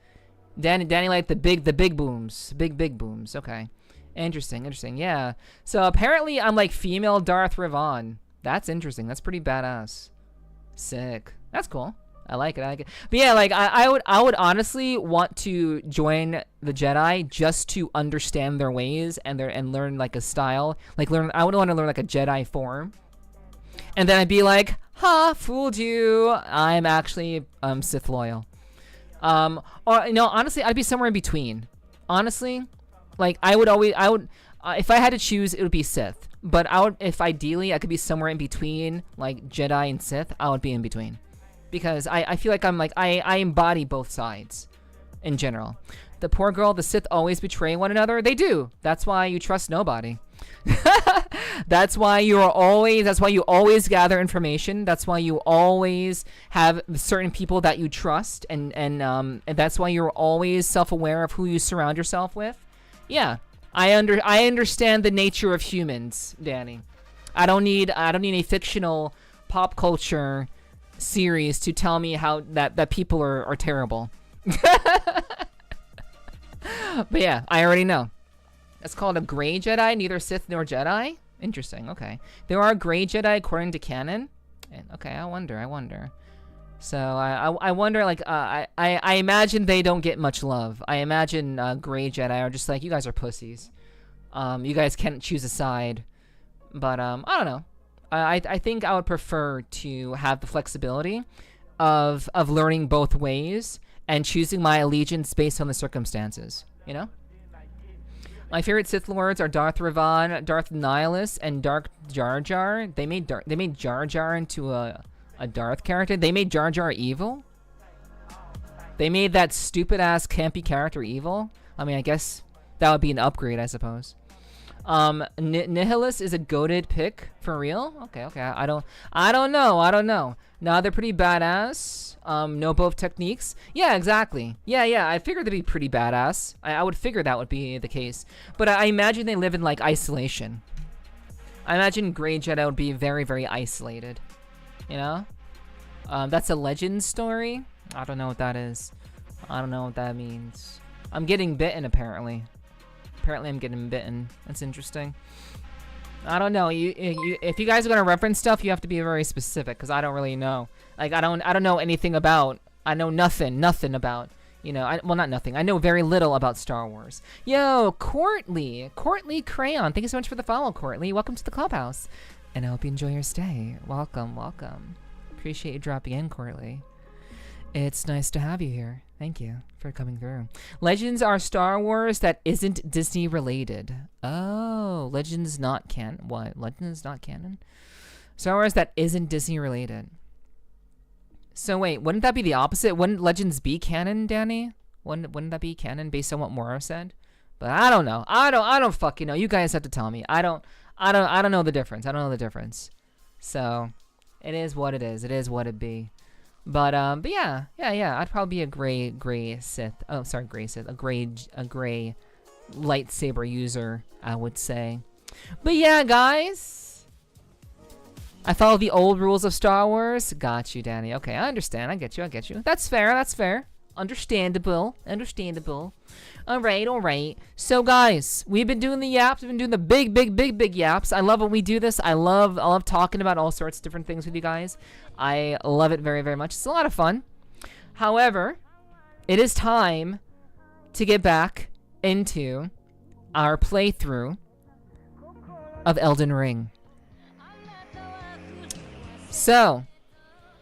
Danny liked the big booms. Big booms. Okay. Interesting. Yeah. So apparently I'm like female Darth Revan. That's interesting. That's pretty badass. Sick. That's cool. I like it. But yeah, like I would honestly want to join the Jedi just to understand their ways and learn like a style. I would want to learn like a Jedi form. And then I'd be like, "Ha, fooled you. I'm actually Sith loyal." Or you know, honestly, I'd be somewhere in between. Honestly, like I would if I had to choose, it would be Sith. But if ideally I could be somewhere in between, like Jedi and Sith, I would be in between. Because I feel like I embody both sides in general. The poor girl, the Sith always betray one another. They do. That's why you trust nobody. That's why you always gather information. That's why you always have certain people that you trust, and that's why you're always self-aware of who you surround yourself with. Yeah, I understand the nature of humans, Danny. I don't need a fictional pop culture series to tell me how that people are terrible. But yeah, I already know. It's called a gray Jedi, neither Sith nor Jedi. Interesting. Okay, there are gray Jedi according to canon. Okay, I wonder. So I wonder. Like I imagine they don't get much love. I imagine gray Jedi are just like, you guys are pussies. You guys can't choose a side. But I don't know. I think I would prefer to have the flexibility of learning both ways and choosing my allegiance based on the circumstances. You know? My favorite Sith Lords are Darth Revan, Darth Nihilus, and Dark Jar Jar. They made Jar Jar into a Darth character. They made Jar Jar evil. They made that stupid ass campy character evil. I mean, I guess that would be an upgrade, I suppose. Nihilus is a goated pick for real. Okay. I don't know. No, they're pretty badass. Know both techniques. Yeah, exactly. Yeah. I figured they'd be pretty badass. I would figure that would be the case. But I imagine they live in like isolation. I imagine Grey Jedi would be very, very isolated. You know? That's a legend story. I don't know what that is. I don't know what that means. I'm getting bitten apparently. Apparently I'm getting bitten. That's interesting. I don't know. If you guys are gonna reference stuff, you have to be very specific, because I don't really know. Like I don't know anything about. I know nothing about. You know, well, not nothing. I know very little about Star Wars. Yo, Courtly Crayon. Thank you so much for the follow, Courtly. Welcome to the clubhouse, and I hope you enjoy your stay. Welcome. Appreciate you dropping in, Courtly. It's nice to have you here. Thank you for coming through. Legends are Star Wars that isn't Disney related. Oh, Legends not canon. What? Legends not canon? Star Wars that isn't Disney related. So wait, wouldn't that be the opposite? Wouldn't Legends be canon, Danny? Wouldn't that be canon based on what Mora said? But I don't know. I don't fucking know. You guys have to tell me. I don't know the difference. I don't know the difference. So it is what it is. It is what it be. But yeah. I'd probably be a gray Sith. Oh, sorry, gray Sith. A gray lightsaber user, I would say. But yeah, guys, I follow the old rules of Star Wars. Got you, Danny. Okay, I understand. I get you. That's fair. Understandable. All right. So, guys, we've been doing the yaps. We've been doing the big yaps. I love when we do this. I love talking about all sorts of different things with you guys. I love it very, very much. It's a lot of fun. However, it is time to get back into our playthrough of Elden Ring. So,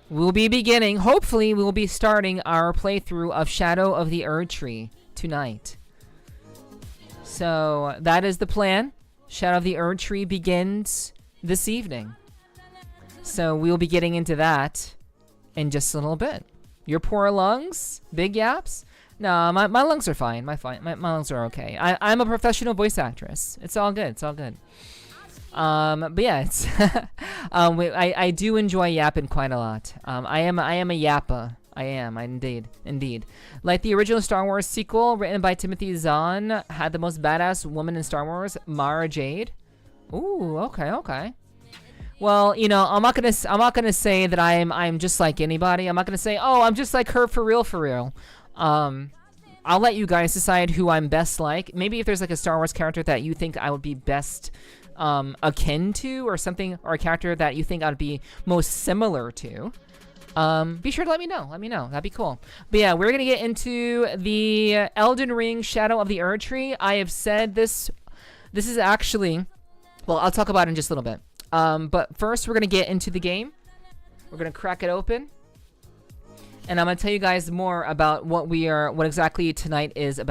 we'll be beginning, hopefully we will be starting our playthrough of Shadow of the Erdtree tonight. So, that is the plan. Shadow of the Erdtree begins this evening. So, we'll be getting into that in just a little bit. Your poor lungs? Big yaps? No, my lungs are fine. My lungs are okay. I'm a professional voice actress. It's all good. But yeah, it's I do enjoy yapping quite a lot. I am a yappa. I am indeed. Like the original Star Wars sequel written by Timothy Zahn had the most badass woman in Star Wars, Mara Jade. Ooh, okay. Well, you know, I'm not gonna say that I'm just like anybody. I'm not gonna say, oh, I'm just like her for real. I'll let you guys decide who I'm best like. Maybe if there's like a Star Wars character that you think I would be best akin to, or something, or a character that you think I'd be most similar to, be sure to let me know. That'd be cool. But yeah, we're gonna get into the Elden Ring Shadow of the Erdtree. I have said this is actually, well, I'll talk about it in just a little bit. But first we're gonna get into the game. We're gonna crack it open, and I'm gonna tell you guys more about what exactly tonight is about.